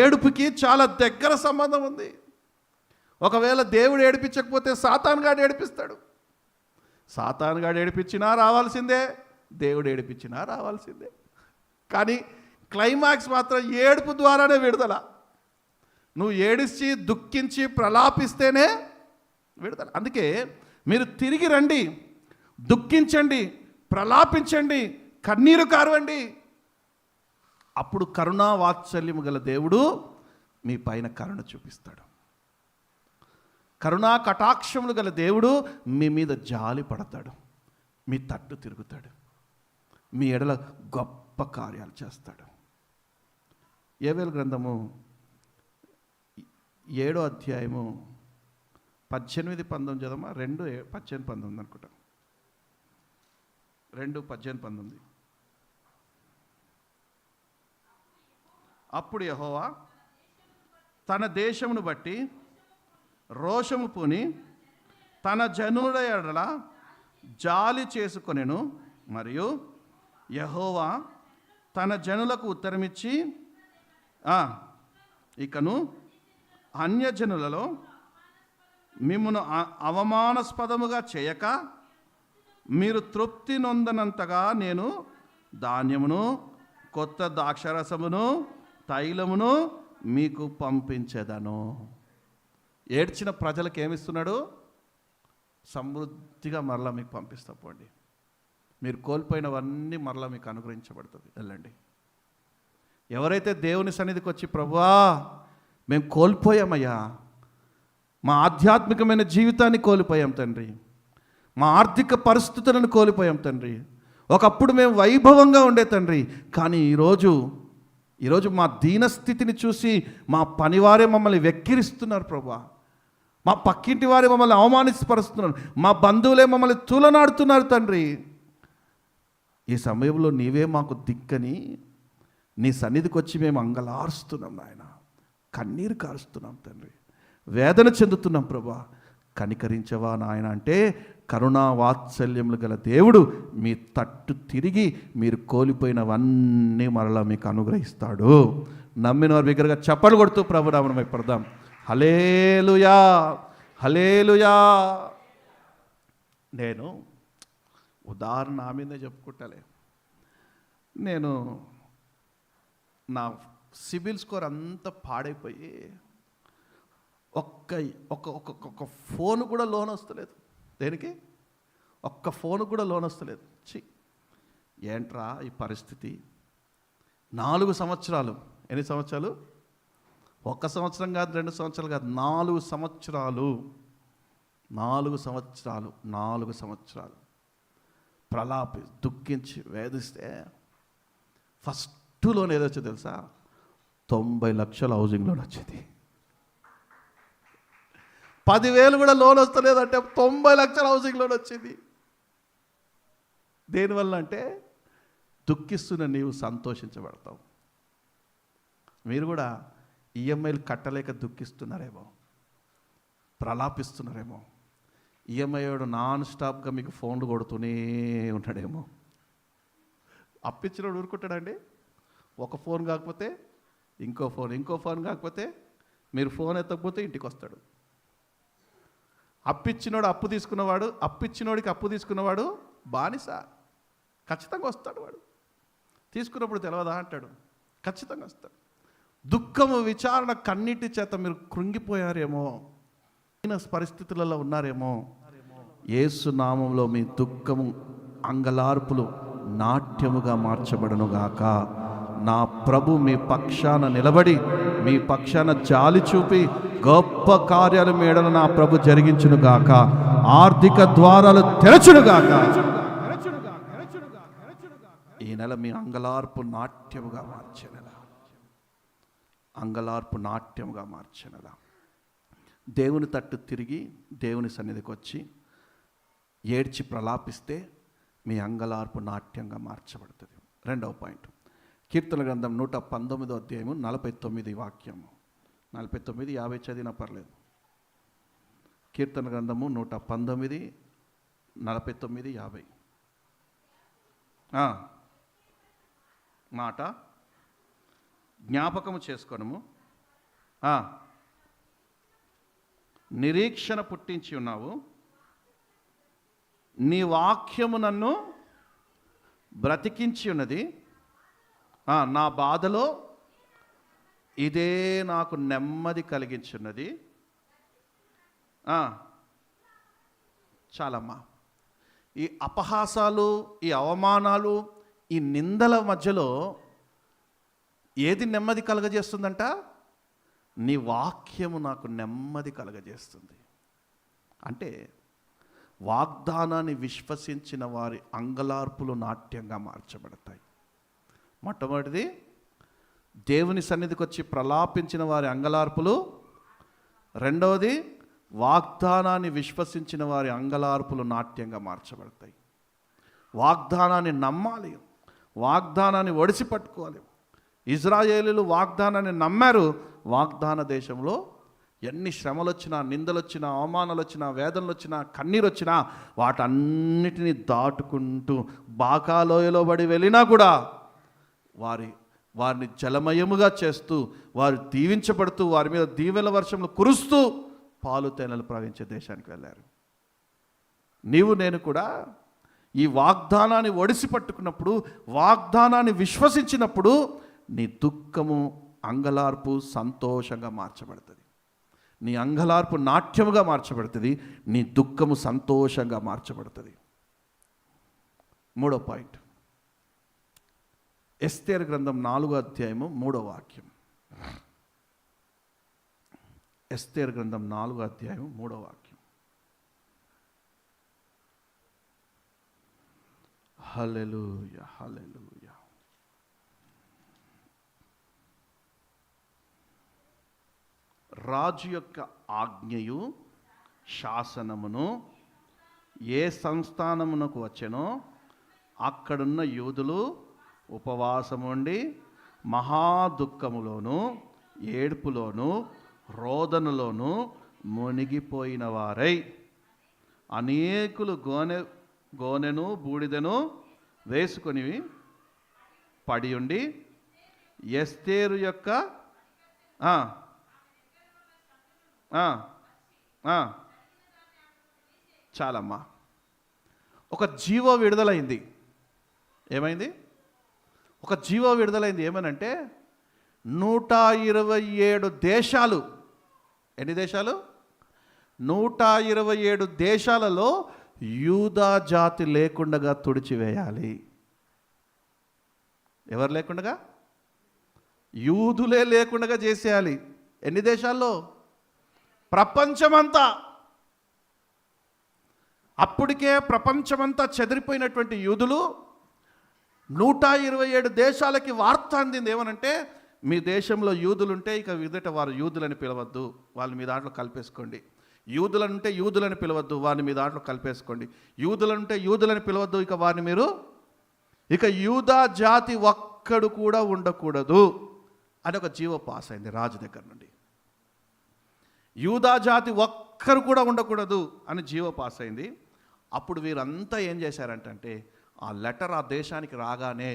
ఏడుపుకి చాలా దగ్గర సంబంధం ఉంది. ఒకవేళ దేవుడు ఏడిపించకపోతే సాతానుగాడు ఏడిపిస్తాడు. సాతానుగాడు ఏడిపించినా రావాల్సిందే, దేవుడు ఏడిపించినా రావాల్సిందే. కానీ క్లైమాక్స్ మాత్రం ఏడుపు ద్వారానే విడుదల. నువ్వు ఏడిచి దుఃఖించి ప్రలాపిస్తేనే విడుదల. అందుకే మీరు తిరిగి రండి, దుఃఖించండి, ప్రలాపించండి, కన్నీరు కార్వండి. అప్పుడు కరుణా వాత్సల్యము గల దేవుడు మీ పైన కరుణ చూపిస్తాడు. కరుణా కటాక్షములు గల దేవుడు మీ మీద జాలి పడతాడు, మీ తట్టు తిరుగుతాడు, మీ ఎడల గొప్ప కార్యాలు చేస్తాడు. యోవేలు గ్రంథము 7వ అధ్యాయము 18-19 చదవమా. 2:18-19 అనుకుంటా. 2:18-19. అప్పుడు యెహోవా తన దేశమును బట్టి రోషము పూని తన జనుల ఎడల జాలి చేసుకొనెను. మరియు యెహోవా తన జనులకు ఉత్తరమిచ్చి ఇకను అన్యజనులలో మిమ్మును అవమానాస్పదముగా చేయక మీరు తృప్తి నొందనంతగా నేను ధాన్యమును, కొత్త ద్రాక్షరసమును, తైలమును మీకు పంపించేదను. ఏడ్చిన ప్రజలకు ఏమిస్తున్నాడు? సమృద్ధిగా మరలా మీకు పంపిస్తా పోండి. మీరు కోల్పోయినవన్నీ మరలా మీకు అనుగ్రహించబడుతుంది. వెళ్ళండి. ఎవరైతే దేవుని సన్నిధికి వచ్చి ప్రభువా మేము కోల్పోయామయ్యా, మా ఆధ్యాత్మికమైన జీవితాన్ని కోల్పోయాం తండ్రి, మా ఆర్థిక పరిస్థితులను కోల్పోయాం తండ్రి, ఒకప్పుడు మేము వైభవంగా ఉండే తండ్రి, కానీ ఈరోజు మా దీనస్థితిని చూసి మా పనివారే మమ్మల్ని వెక్కిరిస్తున్నారు ప్రభువా, మా పక్కింటి వారే మమ్మల్ని అవమానిస్తపరుస్తున్నారు, మా బంధువులే మమ్మల్ని తూలనాడుతున్నారు తండ్రి. ఈ సమయంలో నీవే మాకు దిక్కని నీ సన్నిధికి వచ్చి మేము అంగలారుస్తున్నాం నాయన, కన్నీరు కారుస్తున్నాం తండ్రి, వేదన చెందుతున్నాం ప్రభా, కనికరించవా నాయన అంటే కరుణా వాత్సల్యములు గల దేవుడు మీ తట్టు తిరిగి మీరు కోల్పోయినవన్నీ మరలా మీకు అనుగ్రహిస్తాడు. నమ్మిన వారి దగ్గరగా చప్పలు కొడుతూ ప్రభునామం పడదాం. హల్లెలూయా, హల్లెలూయా. నేను ఉదాహరణ నా మీదే చెప్పుకుంటాలే. నేను నా సిబిల్ స్కోర్ అంతా పాడైపోయి ఒక్క ఫోన్ కూడా లోన్ వస్తలేదు. దేనికి? ఒక్క ఫోన్ కూడా లోన్ వస్తలేదు. ఏంట్రా ఈ పరిస్థితి? 4 సంవత్సరాలు. ఎన్ని సంవత్సరాలు? 1 సంవత్సరం కాదు, 2 సంవత్సరాలు కాదు, 4 సంవత్సరాలు. 4 సంవత్సరాలు ప్రలాపి దుఃఖించి వేధిస్తే ఫస్ట్ లోన్ ఏదొచ్చో తెలుసా? 90 లక్షల హౌసింగ్ లోన్ వచ్చింది. 10,000 కూడా లోన్ వస్తలేదంటే 90 లక్షల హౌసింగ్ లోన్ వచ్చింది. దేనివల్ల అంటే దుఃఖిస్తున్న నీవు సంతోషించబడతావు. మీరు కూడా ఈఎంఐలు కట్టలేక దుఃఖిస్తున్నారేమో, ప్రలాపిస్తున్నారేమో. ఈఎంఐ వాడు నాన్ స్టాప్గా మీకు ఫోన్లు కొడుతూనే ఉంటాడేమో. అప్పిచ్చినోడు ఊరుకుంటాడండి? ఒక ఫోన్ కాకపోతే ఇంకో ఫోన్ కాకపోతే మీరు ఫోన్ ఎత్తకపోతే ఇంటికి వస్తాడు. అప్పిచ్చినోడికి అప్పు తీసుకున్నవాడు బానిస. ఖచ్చితంగా వస్తాడు. వాడు తీసుకున్నప్పుడు తెలియదా అంటాడు, ఖచ్చితంగా వస్తాడు. దుఃఖము, విచారణ, కన్నీటి చేత మీరు కృంగిపోయారేమో, పరిస్థితులలో ఉన్నారేమో. యేసు నామములో మీ దుఃఖము, అంగలార్పులు నాట్యముగా మార్చబడనుగాక. నా ప్రభు మీ పక్షాన నిలబడి మీ పక్షాన జాలి చూపి గొప్ప కార్యాలు మేడలు నా ప్రభు జరిగించునుగాక. ఆర్థిక ద్వారాలు తెరచునుగాక. ఈ నెల మీ అంగలార్పు నాట్యముగా మార్చే నెల. అంగలార్పు నాట్యముగా మార్చే నెల. దేవుని తట్టు తిరిగి దేవుని సన్నిధికి వచ్చి ఏడ్చి ప్రలాపిస్తే మీ అంగలార్పు నాట్యంగా మార్చబడుతుంది. రెండవ పాయింట్, కీర్తన గ్రంథం 119వ అధ్యాయము 49 వాక్యము. 49, 50 చదివినా పర్లేదు. కీర్తన గ్రంథము 119, 49, 50 మాట జ్ఞాపకము చేసుకొనుము. నిరీక్షణ పుట్టించి ఉన్నావు, నీ వాక్యము నన్ను బ్రతికించి ఉన్నది. నా బాధలో ఇదే నాకు నెమ్మది కలిగించున్నది. చాలమ్మా. ఈ అపహాసాలు, ఈ అవమానాలు, ఈ నిందల మధ్యలో ఏది నెమ్మది కలగజేస్తుందంట? నీ వాక్యము నాకు నెమ్మది కలగజేస్తుంది. అంటే వాగ్దానాన్ని విశ్వసించిన వారి అంగలార్పులు నాట్యంగా మార్చబడతాయి. మొట్టమొదటిది, దేవుని సన్నిధికి వచ్చి ప్రలాపించిన వారి అంగలార్పులు. రెండవది, వాగ్దానాన్ని విశ్వసించిన వారి అంగలార్పులు నాట్యంగా మార్చబడతాయి. వాగ్దానాన్ని నమ్మాలి, వాగ్దానాన్ని ఒడిసి పట్టుకోవాలి. ఇజ్రాయేలీలు వాగ్దానాన్ని నమ్మారు. వాగ్దాన దేశంలో ఎన్ని శ్రమలు వచ్చినా, నిందలు వచ్చినా, అవమానాలు వచ్చినా, వేదనలు వచ్చినా, కన్నీరు వచ్చినా వాటన్నిటినీ దాటుకుంటూ బాకాలోయలో పడి వెళ్ళినా కూడా వారిని జలమయముగా చేస్తూ, వారు దీవించబడుతూ, వారి మీద దీవెల వర్షంలో కురుస్తూ పాలు తేనెలు ప్రవహించే దేశానికి వెళ్ళారు. నీవు నేను కూడా ఈ వాగ్దానాన్ని ఒడిసి పట్టుకున్నప్పుడు, వాగ్దానాన్ని విశ్వసించినప్పుడు నీ దుఃఖము, అంగలార్పు సంతోషంగా మార్చబడుతుంది. నీ అంగలార్పు నాట్యముగా మార్చబడుతుంది, నీ దుఃఖము సంతోషంగా మార్చబడుతుంది. మూడో పాయింట్, ఎస్తేరు గ్రంథం 4వ అధ్యాయము 3వ వాక్యం. ఎస్తేరు గ్రంథం 4వ అధ్యాయం 3వ వాక్యం. హల్లెలూయా, హల్లెలూయా. రాజు యొక్క ఆజ్ఞయు శాసనమును ఏ సంస్థానమునకు వచ్చెనో అక్కడున్న యూదులు ఉపవాసముండి మహాదుఃఖములోను, ఏడుపులోను, రోదనలోను మునిగిపోయిన వారై అనేకులు గోనెను బూడిదను వేసుకొని పడి ఉండి ఎస్తేరు యొక్క చాలమ్మా. ఒక జీవో విడుదలైంది. ఏమైంది? ఒక జీవో విడుదలైంది. ఏమనంటే 127 దేశాలు. ఎన్ని దేశాలు? 127 దేశాలలో యూదా జాతి లేకుండా తుడిచివేయాలి. ఎవరు లేకుండా? యూదులే లేకుండా చేసేయాలి. ఎన్ని దేశాల్లో? ప్రపంచమంతా. అప్పటికే ప్రపంచమంతా చెదిరిపోయినటువంటి యూదులు 127 దేశాలకి వార్త అందింది. ఏమనంటే, మీ దేశంలో యూదులుంటే ఇక విదట వారు యూదులని పిలవద్దు, వాళ్ళని మీ దాంట్లో కలిపేసుకోండి. యూదులంటే యూదులని పిలవద్దు, వారిని మీ దాంట్లో కలిపేసుకోండి. యూదులంటే యూదులని పిలవద్దు, ఇక వారిని మీరు ఇక యూదా జాతి ఒక్కడు కూడా ఉండకూడదు అని ఒక జీవో పాస్ అయింది రాజు దగ్గర నుండి. యూదా జాతి ఒక్కరు కూడా ఉండకూడదు అని జీవో పాస్ అయింది. అప్పుడు వీరంతా ఏం చేశారంటే, ఆ లెటర్ ఆ దేశానికి రాగానే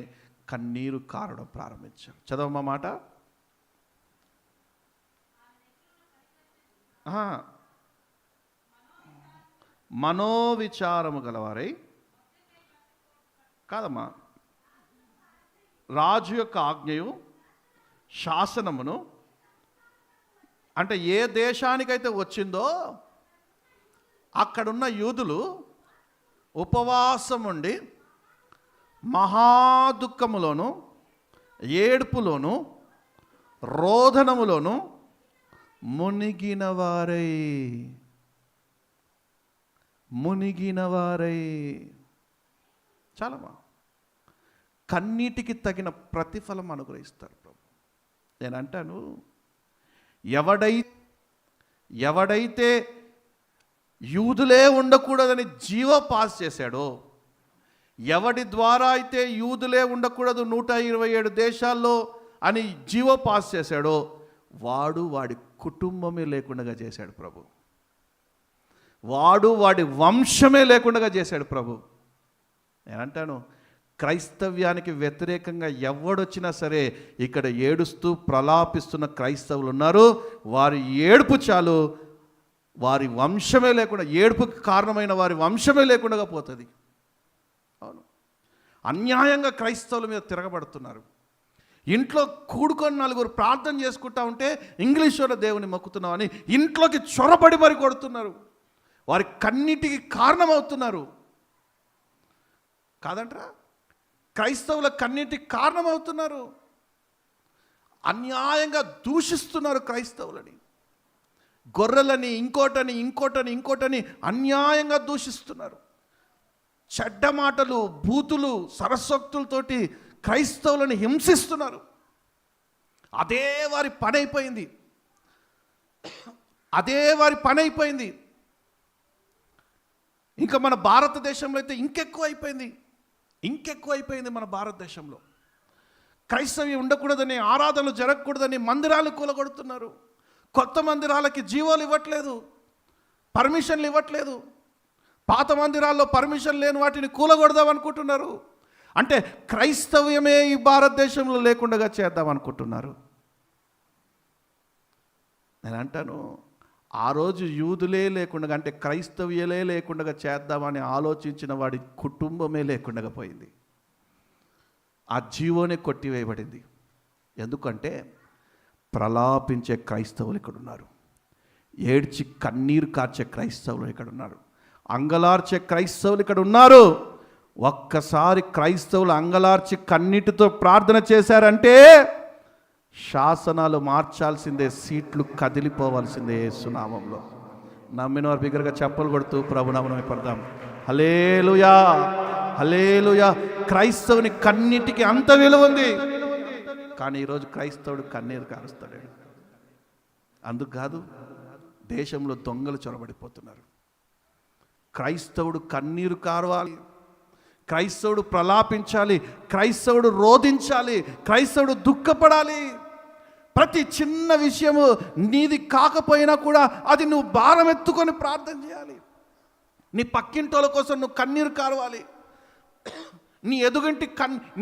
కన్నీరు కారడం ప్రారంభించారు. చదవమ్మా మాట. మనోవిచారము గలవారై కాదమ్మా, రాజు యొక్క ఆజ్ఞయు శాసనమును, అంటే ఏ దేశానికైతే వచ్చిందో అక్కడున్న యూదులు ఉపవాసం ఉండి మహాదుఃఖములోను ఏడుపులోను రోదనములోను మునిగినవారై చాలమ్మా, కన్నీటికి తగిన ప్రతిఫలం అనుగ్రహిస్తారు ప్రభు. నేను అంటాను, ఎవడైతే యూదులే ఉండకూడదని జీవో పాస్ చేశాడో, ఎవడి ద్వారా అయితే యూదులే ఉండకూడదు 127 దేశాల్లో అని జీవో పాస్ చేశాడో, వాడి కుటుంబమే లేకుండా చేశాడు ప్రభు. వాడి వంశమే లేకుండా చేశాడు ప్రభు. నేనంటాను, క్రైస్తవ్యానికి వ్యతిరేకంగా ఎవడొచ్చినా సరే ఇక్కడ ఏడుస్తూ ప్రలాపిస్తున్న క్రైస్తవులు ఉన్నారు. వారి ఏడుపు చాలు, వారి వంశమే లేకుండా, ఏడుపుకి కారణమైన వారి వంశమే లేకుండా పోతుంది. అవును, అన్యాయంగా క్రైస్తవుల మీద తిరగబడుతున్నారు. ఇంట్లో కూడుకొని నలుగురు ప్రార్థన చేసుకుంటా ఉంటే ఇంగ్లీష్లో దేవుని మొక్కుతున్నామని ఇంట్లోకి చొరబడి మరి కొడుతున్నారు. వారి కన్నిటికి కారణమవుతున్నారు కాదంటారా? క్రైస్తవుల కన్నిటికి కారణమవుతున్నారు. అన్యాయంగా దూషిస్తున్నారు క్రైస్తవులని. గొర్రెలని ఇంకోటని అన్యాయంగా దూషిస్తున్నారు. చెడ్డ మాటలు, బూతులు, సరస్వక్తులతోటి క్రైస్తవులను హింసిస్తున్నారు. అదే వారి పని అయిపోయింది. ఇంకా మన భారతదేశంలో అయితే ఇంకెక్కువ అయిపోయింది. మన భారతదేశంలో క్రైస్తవ్యం ఉండకూడదని, ఆరాధనలు జరగకూడదని మందిరాలు కూలగొడుతున్నారు. కొత్త మందిరాలకి జీవోలు ఇవ్వట్లేదు, పర్మిషన్లు ఇవ్వట్లేదు. పాత మందిరాల్లో పర్మిషన్ లేని వాటిని కూలగొడదాం అనుకుంటున్నారు. అంటే క్రైస్తవ్యమే ఈ భారతదేశంలో లేకుండా చేద్దాం అనుకుంటున్నారు. నేను అంటాను, ఆ రోజు యూదులే లేకుండా, అంటే క్రైస్తవ్యులే లేకుండా చేద్దామని ఆలోచించిన వాడి కుటుంబమే లేకుండా పోయింది. ఆ జీవోనే కొట్టివేయబడింది. ఎందుకంటే ప్రలాపించే క్రైస్తవులు ఇక్కడ ఉన్నారు, ఏడ్చి కన్నీరు కార్చే క్రైస్తవులు ఇక్కడ ఉన్నారు, అంగలార్చే క్రైస్తవులు ఇక్కడ ఉన్నారు. ఒక్కసారి క్రైస్తవులు అంగలార్చి కన్నీటితో ప్రార్థన చేశారంటే శాసనాలు మార్చాల్సిందే, సీట్లు కదిలిపోవాల్సిందే. యేసునామంలో నమ్మిన వారు బిగ్గరగా చప్పలు కొడుతూ ప్రభునామమే పడదాం. హల్లెలూయా, హల్లెలూయా. క్రైస్తవుని కన్నీటికి అంత విలువ ఉంది, కానీ ఈరోజు క్రైస్తవుడు కన్నీరు కారుస్తాడు. అందుకు కాదు, దేశంలో దొంగలు చొరబడిపోతున్నారు. క్రైస్తవుడు కన్నీరు కారవాలి, క్రైస్తవుడు ప్రలాపించాలి, క్రైస్తవుడు రోధించాలి, క్రైస్తవుడు దుఃఖపడాలి. ప్రతి చిన్న విషయము నీది కాకపోయినా కూడా అది నువ్వు భారం ఎత్తుకొని ప్రార్థన చేయాలి. నీ పక్కింటోళ్ళ కోసం నువ్వు కన్నీరు కారవాలి.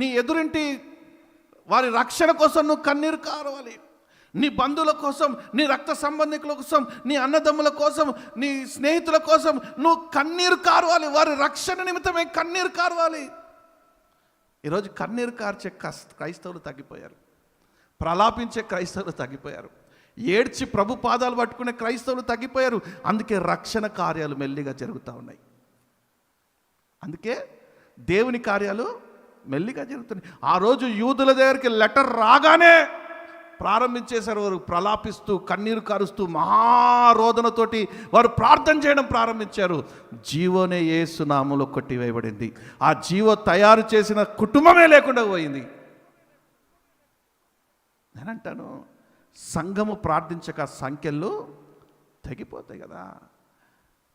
నీ ఎదురింటి వారి రక్షణ కోసం నువ్వు కన్నీరు కారవాలి. నీ బంధువుల కోసం, నీ రక్త సంబంధికుల కోసం, నీ అన్నదమ్ముల కోసం, నీ స్నేహితుల కోసం నువ్వు కన్నీరు కారవాలి. వారి రక్షణ నిమిత్తమే కన్నీరు కారవాలి. ఈరోజు కన్నీరు కార్చే క్రైస్తవులు తగ్గిపోయారు, ప్రలాపించే క్రైస్తవులు తగ్గిపోయారు, ఏడ్చి ప్రభు పాదాలు పట్టుకునే క్రైస్తవులు తగ్గిపోయారు. అందుకే రక్షణ కార్యాలు మెల్లిగా జరుగుతూ ఉన్నాయి. అందుకే దేవుని కార్యాలు మెల్లిగా జరుగుతున్నాయి. ఆ రోజు యూదుల దగ్గరికి లెటర్ రాగానే ప్రారంభించేశారు. వారు ప్రలాపిస్తూ కన్నీరు కారుస్తూ మహారోదనతోటి వారు ప్రార్థన చేయడం ప్రారంభించారు. జీవోనే యేసు నామములో కొట్టివేయబడింది. ఆ జీవో తయారు చేసిన కుటుంబమే లేకుండా పోయింది. నేనంటాను, సంఘము ప్రార్థించక సంఖ్యలు తగ్గిపోతాయి కదా.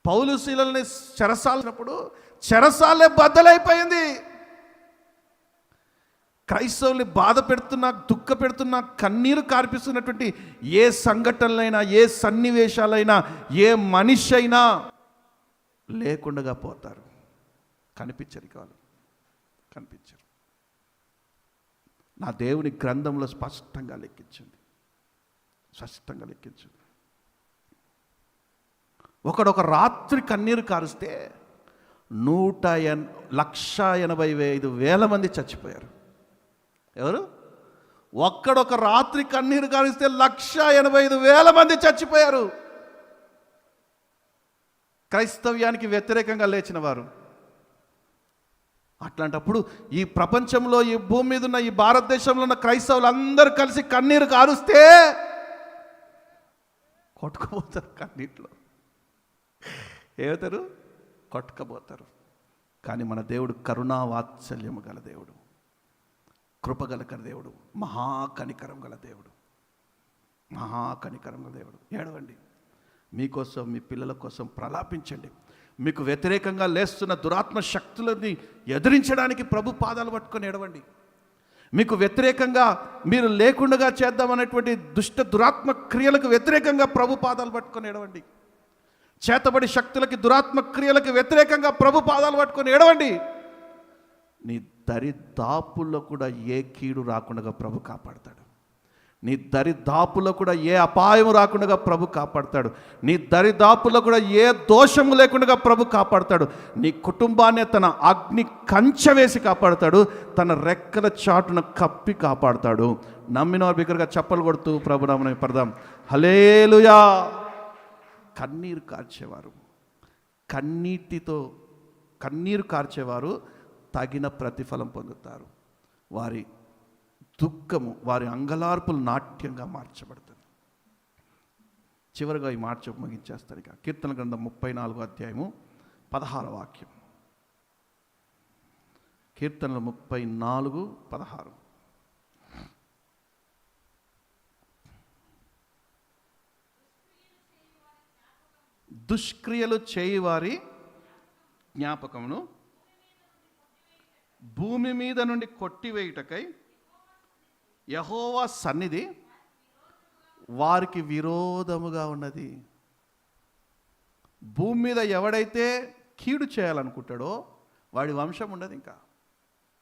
పౌలు శీలల్ని చెరసాలినప్పుడు చెరసాలే బద్దలైపోయింది. క్రైస్తవుల్ని బాధ పెడుతున్నా, దుఃఖ పెడుతున్నా, కన్నీరు కార్పిస్తున్నటువంటి ఏ సంఘటనలైనా, ఏ సన్నివేశాలైనా, ఏ మనిషి అయినా లేకుండా పోతారు. కనిపించరు కాదు, కనిపించరు. నా దేవుని గ్రంథంలో స్పష్టంగా లెక్కించింది, స్పష్టంగా లెక్కించింది. ఒకడొక రాత్రి కన్నీరు కారుస్తే 1,85,000 మంది చచ్చిపోయారు. ఎవరు? ఒక్కడొక రాత్రి కన్నీరు కారిస్తే 1,85,000 మంది చచ్చిపోయారు. క్రైస్తవ్యానికి వ్యతిరేకంగా లేచిన వారు. అట్లాంటప్పుడు ఈ ప్రపంచంలో, ఈ భూమి మీద ఉన్న, ఈ భారతదేశంలో ఉన్న క్రైస్తవులు అందరూ కలిసి కన్నీరు కారుస్తే కొట్టుకుపోతారు. కన్నీటిలో ఏమవుతారు? కొట్టుకపోతారు. కానీ మన దేవుడు కరుణా వాత్సల్యము గల దేవుడు, కృపగల దేవుడు, మహాకనికరం గల దేవుడు, మహాకనికరం గల దేవుడు. ఏడవండి, మీకోసం, మీ పిల్లల కోసం ప్రలాపించండి. మీకు వ్యతిరేకంగా లేస్తున్న దురాత్మ శక్తులని ఎదిరించడానికి ప్రభు పాదాలు పట్టుకొని ఏడవండి. మీకు వ్యతిరేకంగా మీరు లేకుండా చేద్దామనేటువంటి దుష్ట దురాత్మ క్రియలకు వ్యతిరేకంగా ప్రభు పాదాలు పట్టుకొని ఏడవండి. చేతబడి శక్తులకి, దురాత్మ క్రియలకు వ్యతిరేకంగా ప్రభు పాదాలు పట్టుకొని ఏడవండి. నీ దరిదాపుల్లో కూడా ఏ కీడు రాకుండా ప్రభు కాపాడతాడు. నీ దరిదాపుల్లో కూడా ఏ అపాయం రాకుండా ప్రభు కాపాడతాడు. నీ దరిదాపుల్లో కూడా ఏ దోషము లేకుండా ప్రభు కాపాడతాడు. నీ కుటుంబాన్ని తన అగ్ని కంచె వేసి కాపాడతాడు. తన రెక్కల చాటున కప్పి కాపాడతాడు. నమ్మినవారు బిగ్గరగా చప్పలు కొడుతూ ప్రభు నామమున పడదాం. హల్లెలూయా. కన్నీరు కార్చేవారు, కన్నీరు కార్చేవారు తగిన ప్రతిఫలం పొందుతారు. వారి దుఃఖము, వారి అంగలార్పులు నాట్యంగా మార్చబడుతుంది. చివరిగా ఈ మాట చెప్పి ముగించేస్తారు. ఇక కీర్తన గ్రంథం 34వ అధ్యాయము 16వ వాక్యం. కీర్తనలు 34:16. దుష్క్రియలు చేయువారి జ్ఞాపకమును భూమి మీద నుండి కొట్టివేయుటకై యెహోవా సన్నిధి వారికి విరోధముగా ఉన్నది. భూమి మీద ఎవడైతే కీడు చేయాలనుకుంటాడో వాడి వంశం ఉండదు ఇంకా.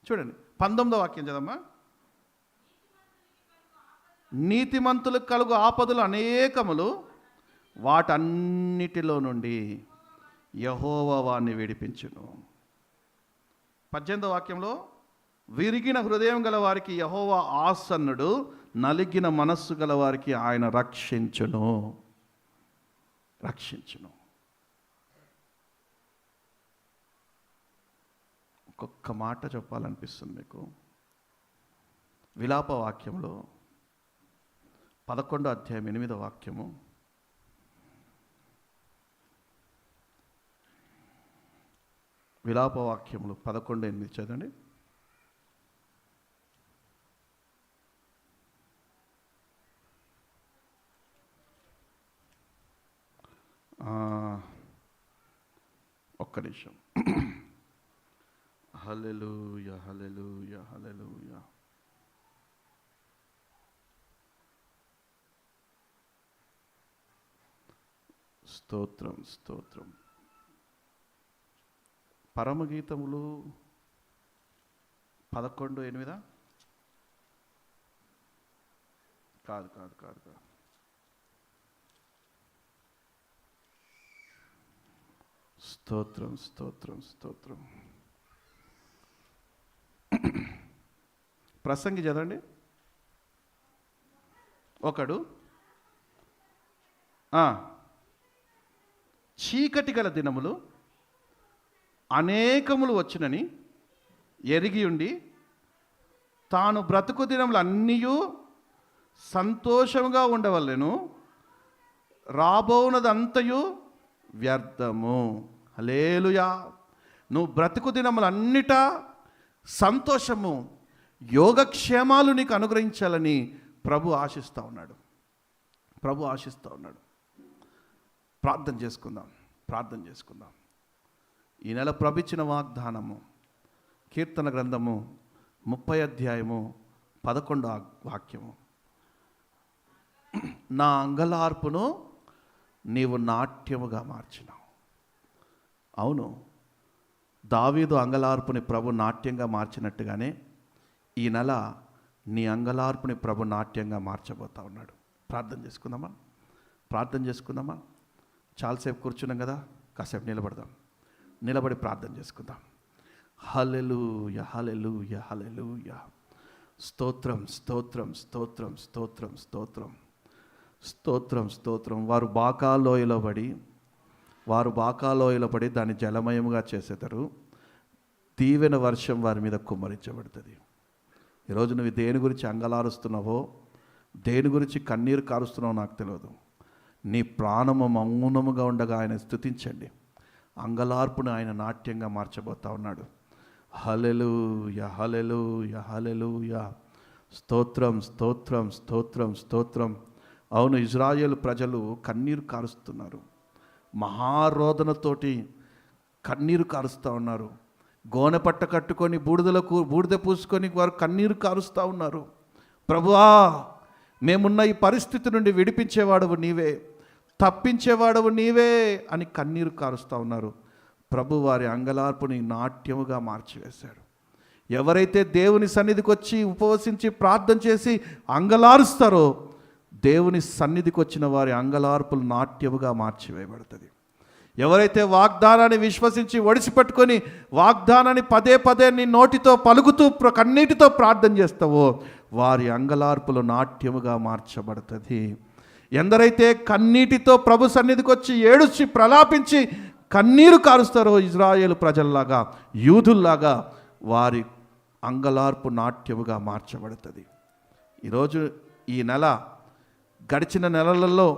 చూడండి 19వ వాక్యం చదమ్మా. నీతిమంతులకు కలుగు ఆపదలు అనేకములు, వాటన్నిటిలో నుండి యెహోవా వారిని విడిపించును. 18వ వాక్యంలో, విరిగిన హృదయం గల వారికి యెహోవా ఆసన్నుడు, నలిగిన మనస్సు గల వారికి ఆయన రక్షించును. ఒక్కొక్క మాట చెప్పాలనిపిస్తుంది మీకు. విలాప వాక్యంలో 11వ అధ్యాయం 8వ వాక్యము. విలాప వాక్యములు 11:8 చదవండి. ఒక్క నిమిషం. హల్లెలూయా, హల్లెలూయా, హల్లెలూయా. స్తోత్రం, స్తోత్రం. పరమగీతములు 11:8 కాదు. స్తోత్రం, స్తోత్రం, స్తోత్రం. ప్రసంగి చదవండి. ఒకడు చీకటి గల దినములు అనేకములు వచ్చునని ఎరిగి ఉండి తాను బ్రతుకు దినములు అన్నీయు సంతోషంగా ఉండవలెను, రాబోనదంతయు వ్యర్థము. హల్లెలూయా. నువ్వు బ్రతుకు దినములన్నిటా సంతోషము, యోగక్షేమాలు నీకు అనుగ్రహించాలని ప్రభు ఆశిస్తూ ఉన్నాడు. ప్రభు ఆశిస్తూ ఉన్నాడు. ప్రార్థన చేసుకుందాం. ఈ నెల ప్రభు ఇచ్చిన వాగ్దానము కీర్తన గ్రంథము 30 అధ్యాయము 11 వాక్యము. నా అంగలార్పును నీవు నాట్యముగా మార్చినావు. అవును, దావీదు అంగలార్పుని ప్రభు నాట్యంగా మార్చినట్టుగానే ఈ నెల నీ అంగలార్పుని ప్రభు నాట్యంగా మార్చబోతా ఉన్నాడు. ప్రార్థన చేసుకుందామా. చాలాసేపు కూర్చున్నాం కదా, కాసేపు నిలబడి ప్రార్థన చేసుకుందాం. హల్లెలూయా, హల్లెలూయా, హల్లెలూయా. స్తోత్రం, స్తోత్రం, స్తోత్రం, స్తోత్రం, స్తోత్రం, స్తోత్రం, స్తోత్రం. వారు బాకాలోయలో పడి దాన్ని జలమయముగా చేసేతారు. దీవెన వర్షం వారి మీద కుమ్మరించబడుతుంది. ఈరోజు నువ్వు దేని గురించి అంగలారుస్తున్నావో, దేని గురించి కన్నీరు కారుస్తున్నావో నాకు తెలియదు. నీ ప్రాణము మౌనముగా ఉండగా ఆయన స్తుతించండి. అంగలార్పును ఆయన నాట్యంగా మార్చబోతా ఉన్నాడు. హల్లెలూయా, హల్లెలూయా, హల్లెలూయా. స్తోత్రం, స్తోత్రం, స్తోత్రం, స్తోత్రం. అవును, ఇజ్రాయేలు ప్రజలు కన్నీరు కారుస్తున్నారు. మహారోదనతోటి కన్నీరు కారుస్తూ ఉన్నారు. గోనెపట్ట కట్టుకొని బూడిద పూసుకొని వారు కన్నీరు కారుస్తూ ఉన్నారు. ప్రభువా, మేమున్న ఈ పరిస్థితి నుండి విడిపించేవాడవు నీవే, తప్పించేవాడవు నీవే అని కన్నీరు కారుస్తూ ఉన్నారు. ప్రభు వారి అంగలార్పుని నాట్యముగా మార్చివేశాడు. ఎవరైతే దేవుని సన్నిధికి వచ్చి ఉపవసించి ప్రార్థన చేసి అంగలారుస్తారో, దేవుని సన్నిధికి వచ్చిన వారి అంగలార్పులు నాట్యముగా మార్చివేయబడుతుంది. ఎవరైతే వాగ్దానాన్ని విశ్వసించి ఒడిసిపెట్టుకొని వాగ్దానాన్ని పదే పదే నీ నోటితో పలుకుతూ కన్నీటితో ప్రార్థన చేస్తావో, వారి అంగలార్పులు నాట్యముగా మార్చబడుతుంది. ఎందరైతే కన్నీటితో ప్రభు సన్నిధికి వచ్చి ఏడుచి ప్రలాపించి కన్నీరు కారుస్తారో, ఇజ్రాయేలు ప్రజల్లాగా, యూదుల్లాగా, వారి అంగలార్పు నాట్యముగా మార్చబడుతుంది. ఈరోజు ఈ నెల, గడిచిన నెలలలో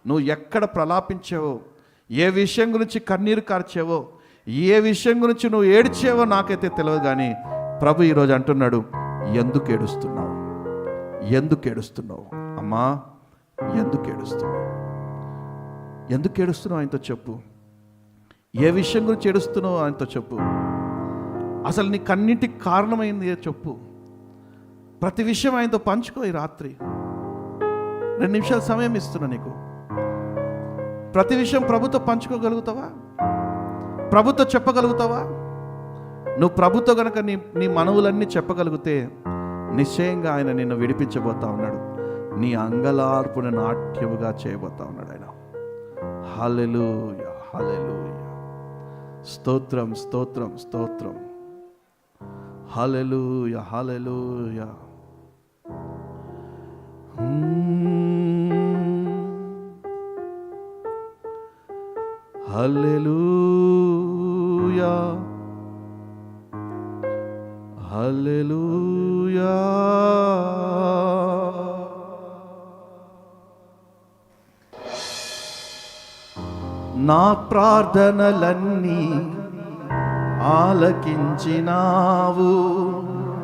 నువ్వు ఎక్కడ ప్రలాపించావో, ఏ విషయం గురించి కన్నీరు కార్చావో, ఏ విషయం గురించి నువ్వు ఏడ్చావో నాకైతే తెలియదు. కానీ ప్రభు ఈరోజు అంటున్నాడు, ఎందుకు ఏడుస్తున్నావు? ఎందుకు ఏడుస్తున్నావు అమ్మా? ఎందుకు ఏడుస్తున్నావు? ఎందుకు ఏడుస్తున్నావు ఆయనతో చెప్పు. ఏ విషయం గురించి ఏడుస్తున్నావు ఆయనతో చెప్పు. అసలు నీ కన్నింటికి కారణమైంది చెప్పు. ప్రతి విషయం ఆయనతో పంచుకో. ఈ రాత్రి 2 నిమిషాల సమయం ఇస్తున్నా నీకు. ప్రతి విషయం ప్రభుతో పంచుకోగలుగుతావా? ప్రభుతో చెప్పగలుగుతావా? నువ్వు ప్రభుతో కనుక నీ మనవులన్నీ చెప్పగలిగితే నిశ్చయంగా ఆయన నిన్ను విడిపించబోతా ఉన్నాడు. నీ అంగలార్పుని నాట్యముగా చేయబోతా ఉన్నాడు ఆయన. హల్లెలూయా, హల్లెలూయా. స్తోత్రం, స్తోత్రం, స్తోత్రం. హల్లెలూయా, హల్లెలూయా. హల్లెలూయా, హల్లెలూయా. నా ప్రార్థనలన్నీ ఆలకించినావు,